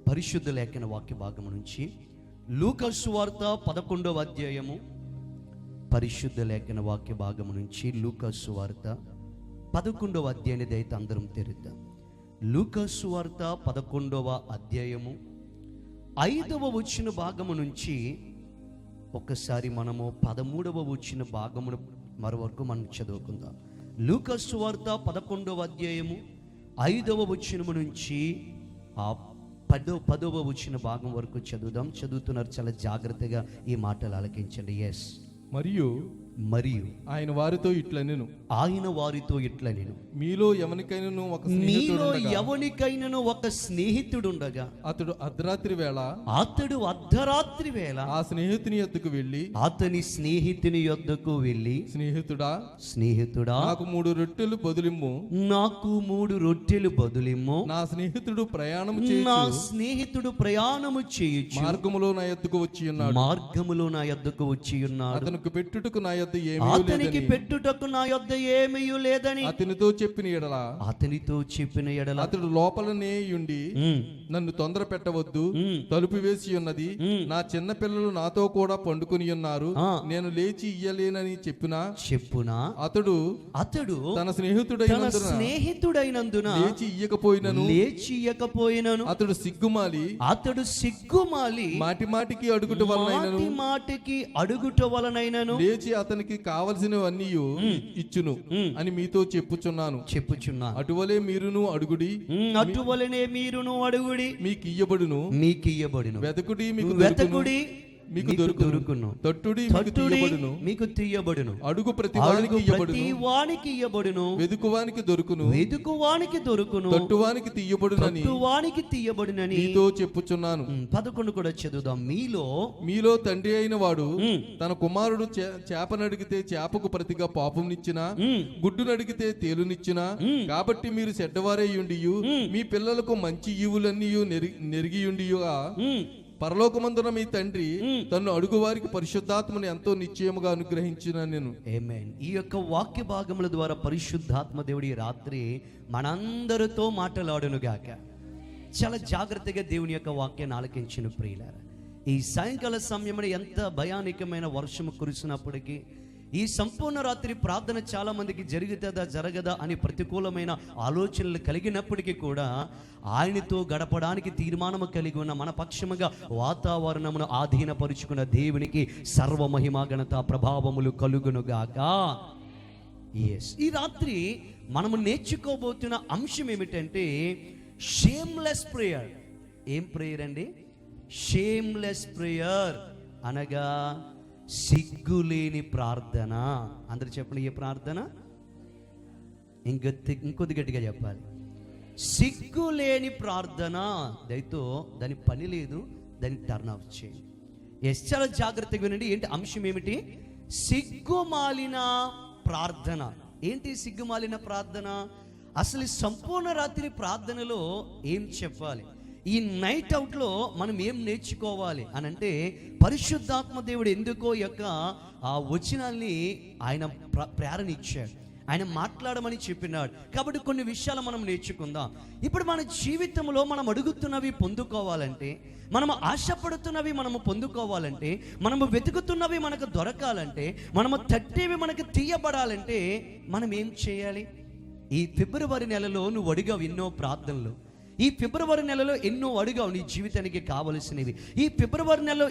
పరిశుద్ధ లేఖన వాక్య భాగము నుంచి లూకా సువార్త 11వ అధ్యాయము, పరిశుద్ధ లేఖన వాక్య భాగము నుంచి లూకా సువార్త 11వ అధ్యాయాన్ని దయతో అందరం తెరుద్దాం. లూకా సువార్త 11వ అధ్యాయము 5వ వచన భాగము నుంచి ఒక్కసారి మనము 13వ వచన భాగమును మరొకరు మనం చదువుకుందాం. లూకా సువార్త 11వ అధ్యాయము 5వ వచనము నుంచి ఆ 10వ వచన భాగం వరకు చదువుదాం. చదువుతున్నారు, చాలా జాగ్రత్తగా ఈ మాటలు ఆలకించండి. ఎస్. మరియు ఆయన వారితో ఇట్లనెను, మీలో ఎవనికైనను ఒక స్నేహితుడుండగా అతడు అర్ధరాత్రి వేళ ఆ స్నేహితుని యొద్దకు వెళ్ళి అతని స్నేహితుని యొద్దకు వెళ్ళి స్నేహితుడా నాకు 3 రొట్టెలు బదులిమ్ము, నా స్నేహితుడు ప్రయాణము చేయుచు మార్గములో నా యొద్దకు వచ్చి ఉన్నాడు. అతనికి పెట్టుటకు నా యొద్ద ఏమీ లేదని అతనితో చెప్పిన ఎడల అతడు లోపలనే ఉండి నన్ను తొందర పెట్టవద్దు, తలుపు వేసి ఉన్నది, నా చిన్న పిల్లలు నాతో కూడా పండుకొని ఉన్నారు, నేను లేచి ఇయ్యలేనని చెప్పునా అతడు తన స్నేహితుడైనందున లేచి ఇయ్యకపోయినను అతడు సిగ్గుమాలి మాటిమాటికి అడుగుట వలనైనను లేచి అతనికి కావలసినవన్నీ ఇచ్చును అని మీతో చెప్పుచున్నాను. అటువలే మీరును అడుగుడి, మీకు ఇయ్యబడును, వెతకుడి మీకు దొరుకును, తట్టుడి మీకు తీయబడును, అడుగు ప్రతి వానికి ఇయ్యబడును, వెదుకువానికి దొరుకును, తట్టువానికి తీయబడునని మీతో చెప్పుచున్నాను. 11 కూడా చదువుదాం. మీలో తండ్రి అయిన వాడు తన కుమారుడు చేపనడిగితే చేపకు ప్రతిగా పాపంనిచ్చినా, గుడ్డునడిగితే తేలునిచ్చినా, కాబట్టి మీరు చెడ్డవారై ఉండియు మీ పిల్లలకు మంచి ఈవులన్నీ నెరిగియుండియుగా పరలోకమందున మీ తండ్రి తన్ను అడుగు వారికి పరిశుద్ధాత్మని ఎంతో నిశ్చయముగా అనుగ్రహించిన నేను. ఆమేన్. ఈ యొక్క వాక్య భాగముల ద్వారా పరిశుద్ధాత్మ దేవుడి రాత్రి మనందరితో మాట్లాడును గాక. చాలా జాగ్రత్తగా దేవుని యొక్క వాక్యాన్ని ఆలకించిన ప్రియులారా, ఈ సాయంకాల సమయంలో ఎంత భయానకమైన వర్షము కురిసినప్పటికీ, ఈ సంపూర్ణ రాత్రి ప్రార్థన చాలా మందికి జరుగుతుందా జరగదా అని ప్రతికూలమైన ఆలోచనలు కలిగినప్పటికీ కూడా ఆయనతో గడపడానికి తీర్మానము కలిగి ఉన్న మన పక్షముగా వాతావరణమును ఆధీనపరుచుకున్న దేవునికి సర్వమహిమ ఘనత ప్రభావములు కలుగునుగాక. ఎస్. ఈ రాత్రి మనము నేర్చుకోబోతున్న అంశం ఏమిటంటే షేమ్లెస్ ప్రేయర్. ఏం ప్రేయర్ అండి? షేమ్లెస్ ప్రేయర్ అనగా సిగ్గులేని ప్రార్థన. అందరు చెప్పండి, ఏ ప్రార్థన? ఇంకొద్ది గట్టిగా చెప్పాలి. సిగ్గులేని ప్రార్థన. దయతో దాని పని లేదు, దాన్ని టర్న్ ఆఫ్ చేయండి. చాలా జాగ్రత్తగా వినండి. ఏంటి అంశం? ఏమిటి? సిగ్గుమాలిన ప్రార్థన. ఏంటి సిగ్గుమాలిన ప్రార్థన? అసలు సంపూర్ణ రాత్రి ప్రార్థనలో ఏం చెప్పాలి? ఈ నైట్ అవుట్లో మనం ఏం నేర్చుకోవాలి అని అంటే, పరిశుద్ధాత్మ దేవుడు ఎందుకో యొక్క ఆ వచనాల్ని ఆయన ప్రేరణ ఇచ్చాడు, ఆయన మాట్లాడమని చెప్పినాడు. కాబట్టి కొన్ని విషయాలు మనం నేర్చుకుందాం. ఇప్పుడు మన జీవితంలో మనం అడుగుతున్నవి పొందుకోవాలంటే, మనము ఆశపడుతున్నవి మనము పొందుకోవాలంటే, మనము వెతుకుతున్నవి మనకు దొరకాలంటే, మనము తట్టేవి మనకు తీయబడాలంటే మనం ఏం చేయాలి? ఈ ఫిబ్రవరి నెలలో నువ్వు అడిగావు ఎన్నో ప్రార్థనలు. ఈ ఫిబ్రవరి నెలలో ఎన్నో అడిగావు నీ జీవితానికి కావలసినవి. ఈ ఫిబ్రవరి నెలలో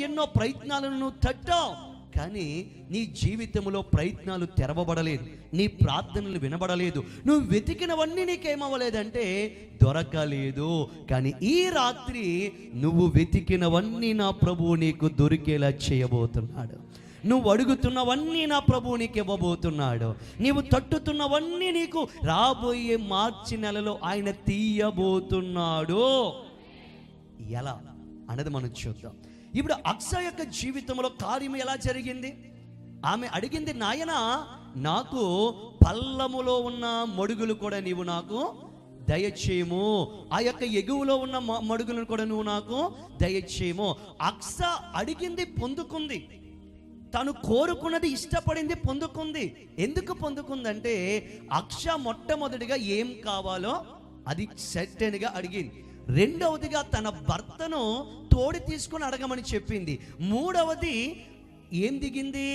ఎన్నో ప్రయత్నాలను నువ్వు తట్టావు, కానీ నీ జీవితంలో ప్రయత్నాలు తెరవబడలేదు, నీ ప్రార్థనలు వినబడలేదు, నువ్వు వెతికినవన్నీ నీకేమవ్వలేదంటే దొరకలేదు. కానీ ఈ రాత్రి నువ్వు వెతికినవన్నీ నా ప్రభువు నీకు దొరికేలా చేయబోతున్నాడు. నువ్వు అడుగుతున్నవన్నీ నా ప్రభువు నీకు ఇవ్వబోతున్నాడు. నీవు తట్టుతున్నవన్నీ నీకు రాబోయే మార్చి నెలలో ఆయన తీయబోతున్నాడు. ఎలా అన్నది మనం చూద్దాం. ఇప్పుడు అక్సా యొక్క జీవితంలో కార్యం ఎలా జరిగింది? ఆమె అడిగింది, నాయనా నాకు పల్లములో ఉన్న మడుగులు కూడా నీవు నాకు దయచేయము, ఆ యొక్క ఎగువలో ఉన్న మడుగులను కూడా నువ్వు నాకు దయచేయము. అక్సా అడిగింది, పొందుకుంది. తను కోరుకున్నది, ఇష్టపడింది, పొందుకుంది. ఎందుకు పొందుకుందంటే అక్ష మొట్టమొదటిగా ఏం కావాలో అది సర్టెన్గా అడిగింది. రెండవదిగా తన భర్తను తోడి తీసుకొని అడగమని చెప్పింది. మూడవది ఏం దిగింది?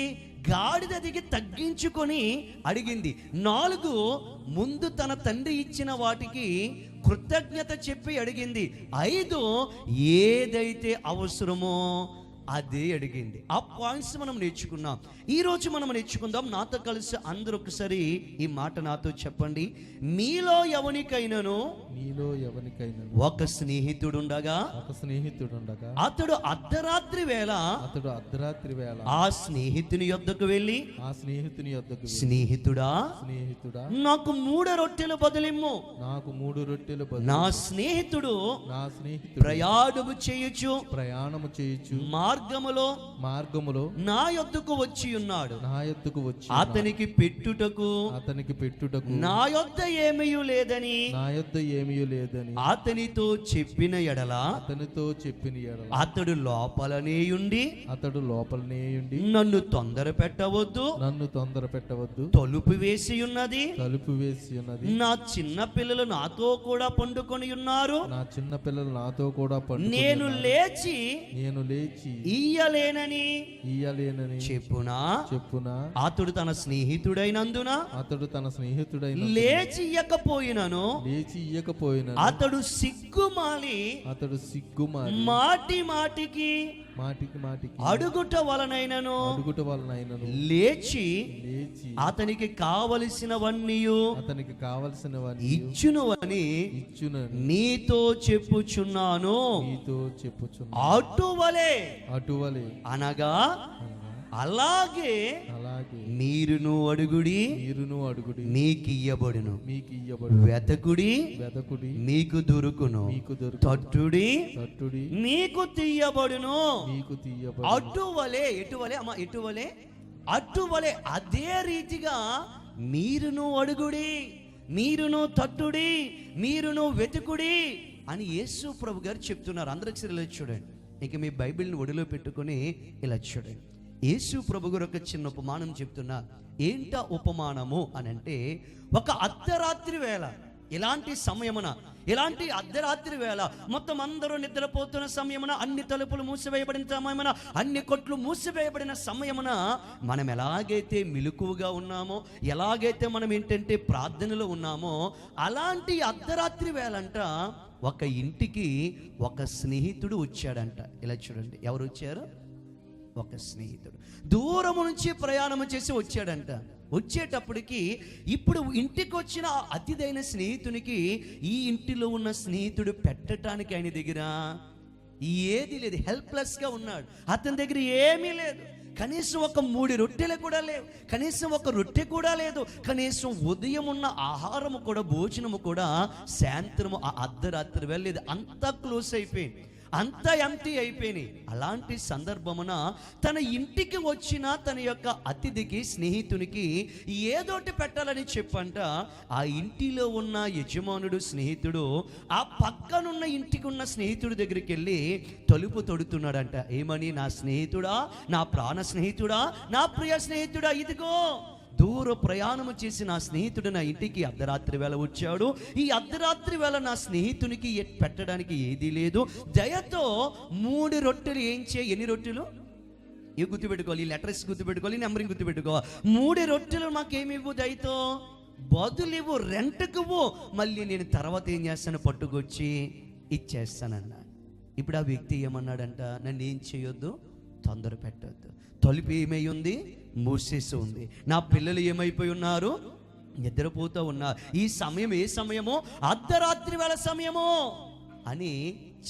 గాడిద దిగి తగ్గించుకొని అడిగింది. 4 ముందు తన తండ్రి ఇచ్చిన వాటికి కృతజ్ఞత చెప్పి అడిగింది. 5 ఏదైతే అవసరమో అదే అడిగింది. ఆ పాయింట్స్ మనం నేర్చుకున్నాం. ఈరోజు మనం నేర్చుకుందాం. నాతో కలిసి అందరూ ఒకసారి ఈ మాట నాతో చెప్పండి. మీలో ఎవరికైనాను ఒక స్నేహితుడుండగా అతడు అర్ధరాత్రి వేళ ఆ స్నేహితుని యొద్దకు వెళ్ళి స్నేహితుడా నాకు 3 రొట్టెలు బదులిమ్ము, నా స్నేహితుడు ప్రయాణము చేయొచ్చు మార్గములో నా యొద్దకు వచ్చి ఉన్నాడు, అతనికి పెట్టుటకు నా యొద్ద ఏమీ లేదని అతనితో చెప్పిన ఎడల అతడు లోపలనే ఉండి నన్ను తొందర పెట్టవద్దు తలుపు వేసి ఉన్నది నా చిన్న పిల్లలు నాతో కూడా పండుకొని ఉన్నారు, నేను లేచి ఇయ్యలేనని చెప్పునా అతడు తన స్నేహితుడైనందున లేచి ఇయ్యకపోయినను అతడు సిగ్గుమాలి మాటి మాటికి అడుగుట వలనైనను లేచి అతనికి కావలసినవన్నీ ఇచ్చును అని నీతో చెప్పుచున్నాను. అటువలే అనగా అలాగే మీరును అడుగుడి మీకు ఇయ్యబడును, వెతకుడి మీకు దొరుకును, తట్టుడి మీకు తీయబడును. అటువలే అటువలే అదే రీతిగా మీరును అడుగుడి, మీరును తట్టుడి, మీరును వెతుకుడి అని యేసు ప్రభు గారు చెప్తున్నారు. అందరికి ఇలా చూడండి. ఇక మీ బైబిల్ని ఒడిలో పెట్టుకొని ఇలా చూడండి. యేసు ప్రభు గారు ఒక చిన్న ఉపమానం చెప్తున్నారు. ఏంటా ఉపమానము అని అంటే, ఒక అర్ధరాత్రి వేళ, ఇలాంటి సమయమున, ఇలాంటి అర్ధరాత్రి వేళ మొత్తం అందరూ నిద్రపోతున్న సమయమున, అన్ని తలుపులు మూసివేయబడిన సమయమున, అన్ని కొట్లు మూసివేయబడిన సమయమున మనం ఎలాగైతే మెలకువగా ఉన్నామో, ఎలాగైతే మనం ఏంటంటే ప్రార్థనలో ఉన్నామో, అలాంటి అర్ధరాత్రి వేళంట ఒక ఇంటికి ఒక స్నేహితుడు వచ్చాడంట. ఇలా చూడండి, ఎవరు వచ్చారు? ఒక స్నేహితుడు దూరం నుంచి ప్రయాణం చేసి వచ్చాడంట. వచ్చేటప్పటికి ఇప్పుడు ఇంటికి వచ్చిన అతిథైన స్నేహితునికి ఈ ఇంటిలో ఉన్న స్నేహితుడు పెట్టడానికి ఆయన దగ్గర ఏది లేదు, హెల్ప్లెస్గా ఉన్నాడు. అతని దగ్గర ఏమీ లేదు. కనీసం ఒక 3 రొట్టెలు కూడా లేవు, కనీసం ఒక రొట్టె కూడా లేదు, కనీసం ఉదయం ఉన్న ఆహారము కూడా, భోజనము కూడా సాయంత్రము ఆ అర్ధరాత్రి వెళ్ళలేదు. అంతా క్లోజ్ అయిపోయింది, అంతా ఎంప్టీ అయిపోయినాయి. అలాంటి సందర్భమున తన ఇంటికి వచ్చిన తన యొక్క అతిథికి, స్నేహితునికి ఏదోటి పెట్టాలని చెప్పంట. ఆ ఇంటిలో ఉన్న యజమానుడు, స్నేహితుడు ఆ పక్కనున్న ఇంటికి ఉన్న స్నేహితుడి దగ్గరికి వెళ్ళి తలుపు తొడుతున్నాడంట. ఏమని? నా స్నేహితుడా, నా ప్రాణ స్నేహితుడా, నా ప్రియ స్నేహితుడా, ఇదిగో దూర ప్రయాణము చేసి నా స్నేహితుడు నా ఇంటికి అర్ధరాత్రి వేళ వచ్చాడు. ఈ అర్ధరాత్రి వేళ నా స్నేహితునికి పెట్టడానికి ఏదీ లేదు. దయతో 3 రొట్టెలు ఎన్ని రొట్టెలు? ఇవి గుర్తుపెట్టుకోవాలి, ఈ లెటర్స్ గుర్తుపెట్టుకోవాలి, నెంబరింగ్ గుర్తుపెట్టుకోవాలి. 3 రొట్టెలు మాకేమివ్వు, దయతో బదులివ్వు, రెంట్కివ్వు, మళ్ళీ నేను తర్వాత ఏం చేస్తాను, పట్టుకొచ్చి ఇచ్చేస్తానన్నా. ఇప్పుడు ఆ వ్యక్తి ఏమన్నాడంట, నన్ను ఏం చేయొద్దు, తొందర పెట్టొద్దు, తలుపు ఏమై ఉంది, మూసేసి ఉంది, నా పిల్లలు ఏమైపోయి ఉన్నారు, నిద్రపోతూ ఉన్నారు, ఈ సమయం ఏ సమయమో, అర్ధరాత్రి వేళ సమయమో అని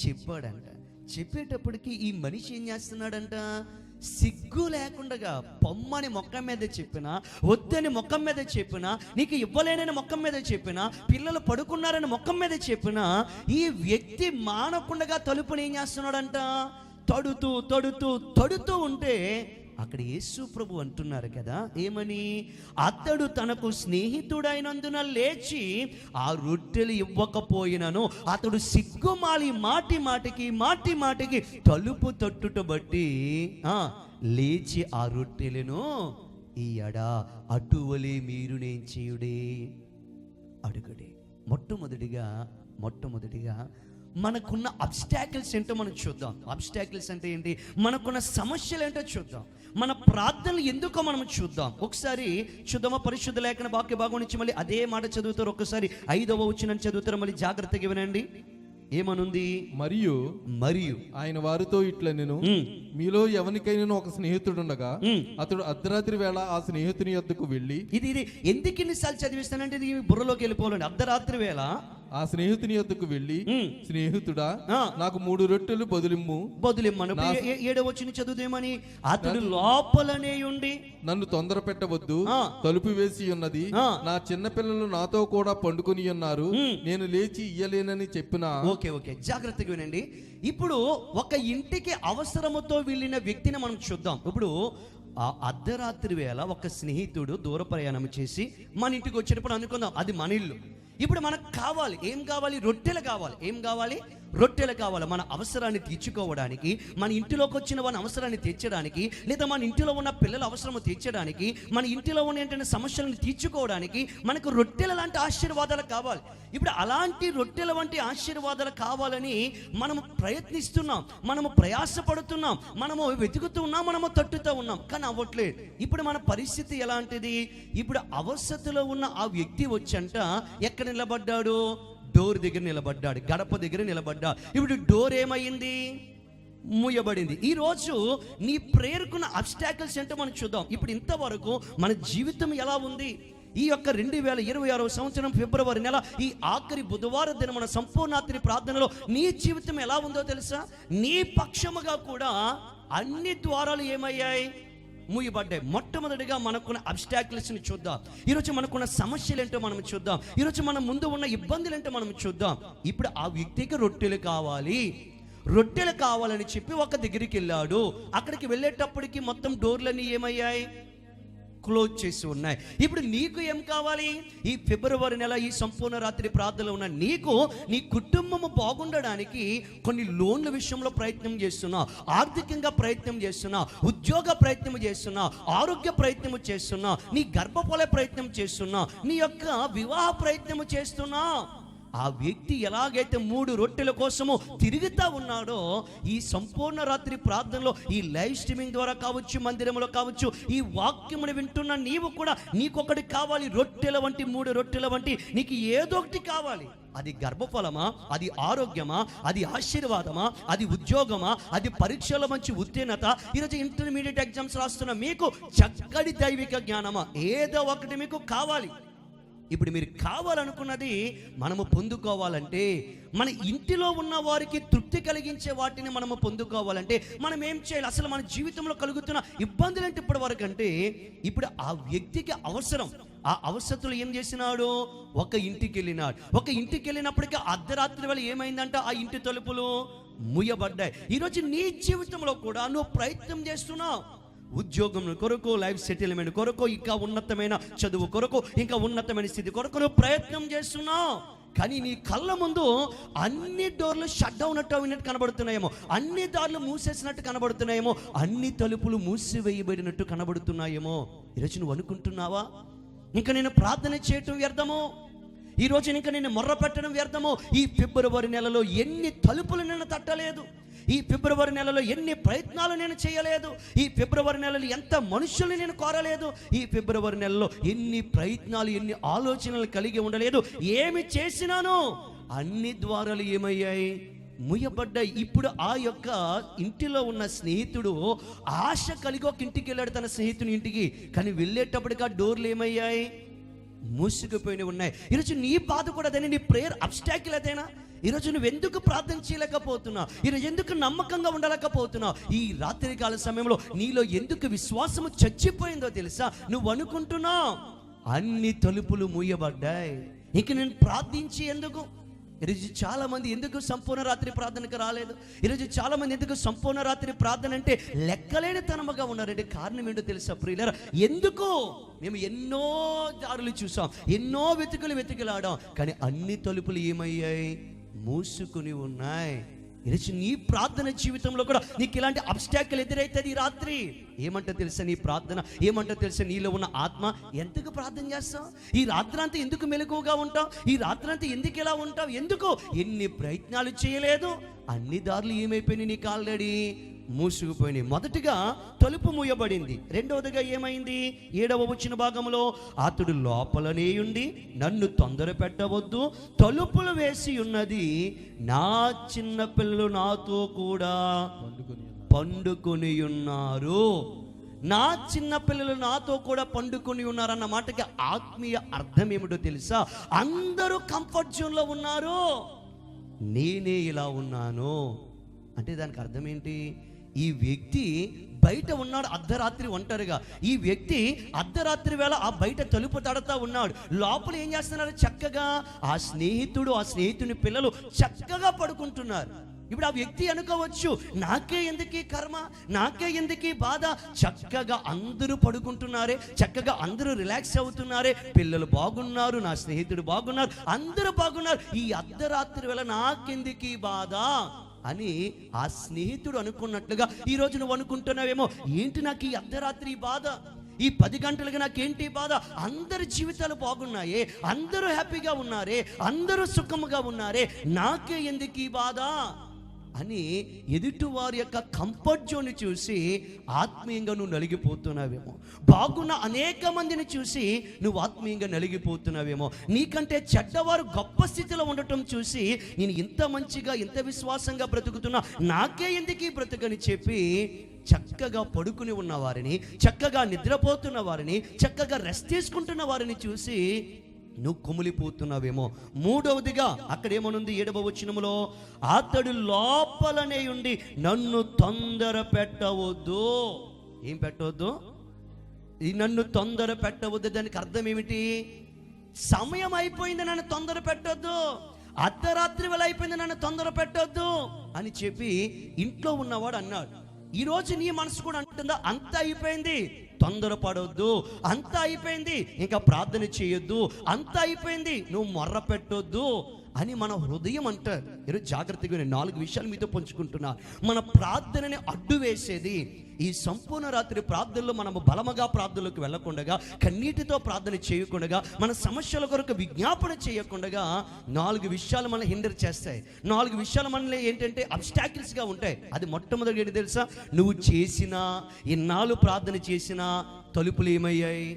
చెప్పాడంట. చెప్పేటప్పటికి ఈ మనిషి ఏం చేస్తున్నాడంట, సిగ్గు లేకుండా పొమ్మని మొక్కం మీద చెప్పినా, వద్దని మొక్కం మీద చెప్పినా, నీకు ఇవ్వలేనని మొక్కం మీద చెప్పినా, పిల్లలు పడుకున్నారని మొక్కం మీద చెప్పినా, ఈ వ్యక్తి మానకుండా తలుపుని ఏం చేస్తున్నాడంట, తడుతూ ఉంటే అక్కడ యేసు ప్రభు అంటున్నారు కదా, ఏమని? అతడు తనకు స్నేహితుడైనందున లేచి ఆ రొట్టెలు ఇవ్వకపోయినను అతడు సిగ్గుమాలి మాటి మాటికి తలుపు తట్టుట బట్టి లేచి ఆ రొట్టెలను ఇయ్యడా. అటువలే మీరు నేను చేయుడే, అడుగుడే. మొట్టమొదటిగా మనకున్న అబ్స్టాకిల్స్ ఏంటో మనం చూద్దాం. అబ్స్టాకిల్స్ అంటే ఏంటి? మనకున్న సమస్యలు ఏంటో చూద్దాం. మన ప్రార్థనలు ఎందుకో మనం చూద్దాం. ఒకసారి చూద్దామా? పరిశుద్ధ లేఖన వాక్య భాగం నుంచి మళ్ళీ అదే మాట చదువుతారు. ఒక్కసారి 5వ వచనం చదువుతారు, మళ్ళీ జాగ్రత్తగా వినండి. ఏమనుంది? మరియు ఆయన వారితో ఇట్లా, నేను మీలో ఎవరికైనా ఒక స్నేహితుడుండగా అతడు అర్ధరాత్రి వేళ ఆ స్నేహితుని యొద్దకు వెళ్ళి, ఇది ఎందుకు ఇన్నిసార్లు చదివిస్తానంటే ఇది బుర్రలోకి వెళ్ళిపోవాలండి. అర్ధరాత్రి వేళ ఆ స్నేహితుని యొద్దకు వెళ్ళి, స్నేహితుడా, నాకు 3 రొట్టెలు బదులిమ్మను. 7వ వచనం చదువుదేమని, అతడు లోపలనే ఉండి, నన్ను తొందర పెట్టవద్దు, తలుపు వేసి ఉన్నది, నా చిన్న పిల్లలు నాతో కూడా పండుకొని ఉన్నారు, నేను లేచి ఇయ్యలేనని చెప్పిన. ఓకే జాగ్రత్తగా వినండి. ఇప్పుడు ఒక ఇంటికి అవసరముతో వెళ్ళిన వ్యక్తిని మనం చూద్దాం. ఇప్పుడు ఆ అర్ధరాత్రి వేళ ఒక స్నేహితుడు దూర ప్రయాణం చేసి మన ఇంటికి వచ్చేటప్పుడు అనుకుందాం అది మన ఇల్లు. ఇప్పుడు మనకు కావాలి, ఏం కావాలి? రొట్టెలు కావాలి. ఏం కావాలి? రొట్టెలు కావాలి. మన అవసరాన్ని తీర్చుకోవడానికి, మన ఇంటిలోకి వచ్చిన వారి అవసరాన్ని తీర్చడానికి, లేదా మన ఇంటిలో ఉన్న పిల్లల అవసరము తీర్చడానికి, మన ఇంటిలో ఉన్న ఏంటంటే సమస్యలను తీర్చుకోవడానికి మనకు రొట్టెల లాంటి ఆశీర్వాదాలు కావాలి. ఇప్పుడు అలాంటి రొట్టెల వంటి ఆశీర్వాదాలు కావాలని మనము ప్రయత్నిస్తున్నాం, మనము ప్రయాసపడుతున్నాం, మనము వెతుకుతూ ఉన్నాం, మనము తట్టుతూ ఉన్నాం, కానీ అవ్వట్లేదు. ఇప్పుడు మన పరిస్థితి ఎలాంటిది? ఇప్పుడు అవసరతలో ఉన్న ఆ వ్యక్తి వచ్చంట ఎక్కడ నిలబడ్డాడు? డోర్ దగ్గర నిలబడ్డాడు, గడప దగ్గర నిలబడ్డాడు. ఇప్పుడు డోర్ ఏమైంది? మూయబడింది. ఈరోజు నీ ప్రేయర్కున్న అబ్స్టాకిల్స్ ఏంటో మనం చూద్దాం. ఇప్పుడు ఇంతవరకు మన జీవితం ఎలా ఉంది? ఈ యొక్క 2026వ సంవత్సరం ఫిబ్రవరి నెల ఈ ఆఖరి బుధవార దినమున సంపూర్ణాత్రి ప్రార్థనలో నీ జీవితం ఎలా ఉందో తెలుసా? నీ పక్షముగా కూడా అన్ని ద్వారాలు ఏమయ్యాయి? మూయబడ్డాయి. మొట్టమొదటిగా మనకున్న అబ్స్టాకిల్స్ని చూద్దాం. ఈరోజు మనకున్న సమస్యలు ఏంటో మనం చూద్దాం. ఈరోజు మన ముందు ఉన్న ఇబ్బందులు ఏంటో మనం చూద్దాం. ఇప్పుడు ఆ వ్యక్తికి రొట్టెలు కావాలని చెప్పి ఒక దగ్గరికి వెళ్ళాడు. అక్కడికి వెళ్ళేటప్పటికి మొత్తం డోర్లన్నీ ఏమయ్యాయి? క్లోజ్ చేసి ఉన్నాయి. ఇప్పుడు నీకు ఏం కావాలి? ఈ ఫిబ్రవరి నెల ఈ సంపూర్ణ రాత్రి ప్రార్థనలో ఉన్న నీకు నీ కుటుంబము బాగుండడానికి కొన్ని లోన్ల విషయంలో ప్రయత్నం చేస్తున్నా, ఆర్థికంగా ప్రయత్నం చేస్తున్నా, ఉద్యోగ ప్రయత్నం చేస్తున్నా, ఆరోగ్య ప్రయత్నం చేస్తున్నా, నీ గర్భఫల ప్రయత్నం చేస్తున్నా, నీ యొక్క వివాహ ప్రయత్నం చేస్తున్నా. ఆ వ్యక్తి ఎలాగైతే 3 రొట్టెల కోసము తిరుగుతా ఉన్నాడో, ఈ సంపూర్ణ రాత్రి ప్రార్థనలో ఈ లైవ్ స్ట్రీమింగ్ ద్వారా కావచ్చు, మందిరంలో కావచ్చు, ఈ వాక్యమును వింటున్న నీవు కూడా నీకొకటి కావాలి. రొట్టెల వంటి 3 రొట్టెల వంటి నీకు ఏదో ఒకటి కావాలి. అది గర్భఫలమా, అది ఆరోగ్యమా, అది ఆశీర్వాదమా, అది ఉద్యోగమా, అది పరీక్షలో మంచి ఉత్తీర్ణత, ఈరోజు ఇంటర్మీడియట్ ఎగ్జామ్స్ రాస్తున్న మీకు చక్కటి దైవిక జ్ఞానమా, ఏదో ఒకటి మీకు కావాలి. ఇప్పుడు మీరు కావాలనుకున్నది మనము పొందుకోవాలంటే, మన ఇంటిలో ఉన్న వారికి తృప్తి కలిగించే వాటిని మనము పొందుకోవాలంటే మనం ఏం చేయాలి? అసలు మన జీవితంలో కలుగుతున్న ఇబ్బందులు ఏంటి ఇప్పటి వరకు అంటే, ఇప్పుడు ఆ వ్యక్తికి అవసరం. ఆ అవసరతలు ఏం చేసినాడు? ఒక ఇంటికి వెళ్ళినప్పటికీ అర్ధరాత్రి వేళ ఏమైందంట? ఆ ఇంటి తలుపులు మూయబడ్డాయి. ఈరోజు నీ జీవితంలో కూడా నువ్వు ప్రయత్నం చేస్తున్నావు. ఉద్యోగం కొరకు, లైఫ్ సెటిల్మెంట్ కొరకు, ఇంకా ఉన్నతమైన చదువు కొరకు, ఇంకా ఉన్నతమైన స్థితి కొరకు నువ్వు ప్రయత్నం చేస్తున్నావు. కానీ నీ కళ్ళ ముందు అన్ని డోర్లు షట్ డౌన్ అయినట్టు కనబడుతున్నాయేమో, అన్ని దారులు మూసేసినట్టు కనబడుతున్నాయేమో, అన్ని తలుపులు మూసివేయబడినట్టు కనబడుతున్నాయేమో. ఈరోజు నువ్వు అనుకుంటున్నావా ఇంకా నేను ప్రార్థన చేయటం వ్యర్థమో, ఈరోజు ఇంకా నేను మొర్ర పెట్టడం వ్యర్థమో? ఈ ఫిబ్రవరి నెలలో ఎన్ని తలుపులు నేను తట్టలేదు, ఈ ఫిబ్రవరి నెలలో ఎన్ని ప్రయత్నాలు నేను చేయలేదు, ఈ ఫిబ్రవరి నెలలో ఎంత మనుషుల్ని నేను కోరలేదు, ఈ ఫిబ్రవరి నెలలో ఎన్ని ప్రయత్నాలు, ఎన్ని ఆలోచనలు కలిగి ఉండలేదు. ఏమి చేసినాను? అన్ని ద్వారాలు ఏమయ్యాయి? మూయబడ్డాయి. ఇప్పుడు ఆ యొక్క ఇంటిలో ఉన్న స్నేహితుడు ఆశ కలిగి ఒక ఇంటికి వెళ్ళాడు, తన స్నేహితుని ఇంటికి. కానీ వెళ్ళేటప్పటికి ఆ డోర్లు ఏమయ్యాయి? మూసుకుపోయి ఉన్నాయి. ఈరోజు నీ బాధ కూడా అదేనా? నీ ప్రేయర్ అబ్స్టాకిల్ అదేనా? ఈరోజు నువ్వు ఎందుకు ప్రార్థన చేయలేకపోతున్నావు? ఈరోజు ఎందుకు నమ్మకంగా ఉండలేకపోతున్నావు? ఈ రాత్రికాల సమయంలో నీలో ఎందుకు విశ్వాసము చచ్చిపోయిందో తెలుసా? నువ్వు అనుకుంటున్నావు అన్ని తలుపులు మూయబడ్డాయి, ఇంక నేను ప్రార్థించి ఎందుకు? ఈరోజు చాలా మంది ఎందుకు సంపూర్ణ రాత్రి ప్రార్థనకు రాలేదు? ఈరోజు చాలా మంది ఎందుకు సంపూర్ణ రాత్రి ప్రార్థన అంటే లెక్కలేని తనముగా ఉన్నారంటే కారణం ఏంటో తెలుసా ప్రియులారా? ఎందుకు? మేము ఎన్నో దారులు చూసాం, ఎన్నో వెతుకులాడాం, కానీ అన్ని తలుపులు ఏమయ్యాయి? మూసుకుని ఉన్నాయి. ఈరోజు నీ ప్రార్థన జీవితంలో కూడా నీకు ఇలాంటి అబ్స్టాకిల్ ఎదురైతుంది ఈ రాత్రి. ఏమంటో తెలుసా నీ ప్రార్థన? ఏమంటో తెలుసా నీలో ఉన్న ఆత్మ? ఎందుకు ప్రార్థన చేస్తావు? ఈ రాత్రంతా ఎందుకు మెలకువగా ఉంటావు? ఈ రాత్రంతా ఎందుకు ఇలా ఉంటావు? ఎందుకు ఎన్ని ప్రయత్నాలు చేయలేదు? అన్ని దారులు ఏమైపోయినాయి? నీకు ఆల్రెడీ మూసుకుపోయినాయి. మొదటిగా తలుపు మూయబడింది. రెండవదిగా ఏమైంది? 7వ వచన భాగంలో అతడు లోపలనే ఉండి నన్ను తొందర పెట్టవద్దు, తలుపులు వేసి ఉన్నది, నా చిన్న పిల్లలు నాతో కూడా పండుకొని ఉన్నారు. నా చిన్న పిల్లలు నాతో కూడా పండుకొని ఉన్నారన్న మాటకి ఆత్మీయ అర్థం ఏమిటో తెలుసా? అందరూ కంఫర్ట్ జోన్లో ఉన్నారు, నేనే ఇలా ఉన్నాను అంటే దానికి అర్థం ఏంటి? ఈ వ్యక్తి బయట ఉన్నాడు అర్ధరాత్రి ఒంటరిగా. ఈ వ్యక్తి అర్ధరాత్రి వేళ ఆ బయట తలుపు తడతా ఉన్నాడు. లోపల ఏం చేస్తున్నారు? చక్కగా ఆ స్నేహితుని పిల్లలు చక్కగా పడుకుంటున్నారు. ఇప్పుడు ఆ వ్యక్తి అనుకోవచ్చు, నాకే ఎందుకీ కర్మ, నాకే ఎందుకీ బాధ? చక్కగా అందరూ పడుకుంటున్నారే, చక్కగా అందరూ రిలాక్స్ అవుతున్నారే, పిల్లలు బాగున్నారు, నా స్నేహితుడు బాగున్నారు, అందరూ బాగున్నారు, ఈ అర్ధరాత్రి వేళ నాకెందుకీ బాధ అని ఆ స్నేహితుడు అనుకున్నట్లుగా ఈరోజు నువ్వు అనుకుంటున్నావేమో. ఏంటి నాకు ఈ అర్ధరాత్రి బాధ, ఈ 10 గంటలుగా నాకేంటి బాధ? అందరి జీవితాలు బాగున్నాయే, అందరూ హ్యాపీగా ఉన్నారే, అందరూ సుఖముగా ఉన్నారే, నాకే ఎందుకు ఈ బాధ అని ఎదుటి వారి యొక్క కంఫర్ట్ జోన్ చూసి ఆత్మీయంగా నువ్వు నలిగిపోతున్నావేమో. బాగున్న అనేక మందిని చూసి నువ్వు ఆత్మీయంగా నలిగిపోతున్నావేమో. నీకంటే చెడ్డవారు గొప్ప స్థితిలో ఉండటం చూసి నేను ఇంత మంచిగా ఇంత విశ్వాసంగా బ్రతుకుతున్నా, నాకే ఎందుకు బ్రతుకని చెప్పి చక్కగా పడుకుని ఉన్న వారిని, చక్కగా నిద్రపోతున్న వారిని, చక్కగా రెస్ట్ తీసుకుంటున్న వారిని చూసి నువ్వు కుమిలిపోతున్నావేమో. మూడవదిగా అక్కడ ఏమనుంది? 7వ వచనములో అతడు లోపలనే ఉండి నన్ను తొందర పెట్టవద్దు. ఏం పెట్టవద్దు? ఈ నన్ను తొందర పెట్టవద్దు దానికి అర్థం ఏమిటి? సమయం అయిపోయింది, నన్ను తొందర పెట్టొద్దు, అర్ధరాత్రి వేళ అయిపోయింది, నన్ను తొందర పెట్టొద్దు అని చెప్పి ఇంట్లో ఉన్నవాడు అన్నాడు. ఈరోజు నీ మనసు కూడా అంటుందా? అంత అయిపోయింది, తొందరపడొద్దు, అంత అయిపోయింది, ఇంకా ప్రార్థన చేయొద్దు, అంత అయిపోయింది, నువ్వు మొర్ర పెట్టొద్దు అని మన హృదయం అంటారు. ఈరోజు జాగ్రత్తగా నేను 4 విషయాలు మీతో పంచుకుంటున్నా. మన ప్రార్థనని అడ్డు వేసేది ఈ సంపూర్ణ రాత్రి ప్రార్థనలో మనము బలముగా ప్రార్థనలోకి వెళ్ళకుండగా, కన్నీటితో ప్రార్థన చేయకుండగా, మన సమస్యల కొరకు విజ్ఞాపన చేయకుండగా 4 విషయాలు మనల్ని హిండర్ చేస్తాయి. 4 విషయాలు మనల్ని ఏంటంటే అబ్స్టాకిల్స్గా ఉంటాయి. అది మొట్టమొదటి ఏంటి తెలుసా? నువ్వు చేసినా, ఇన్నాళ్ళు ప్రార్థన చేసినా తలుపులు ఏమయ్యాయి?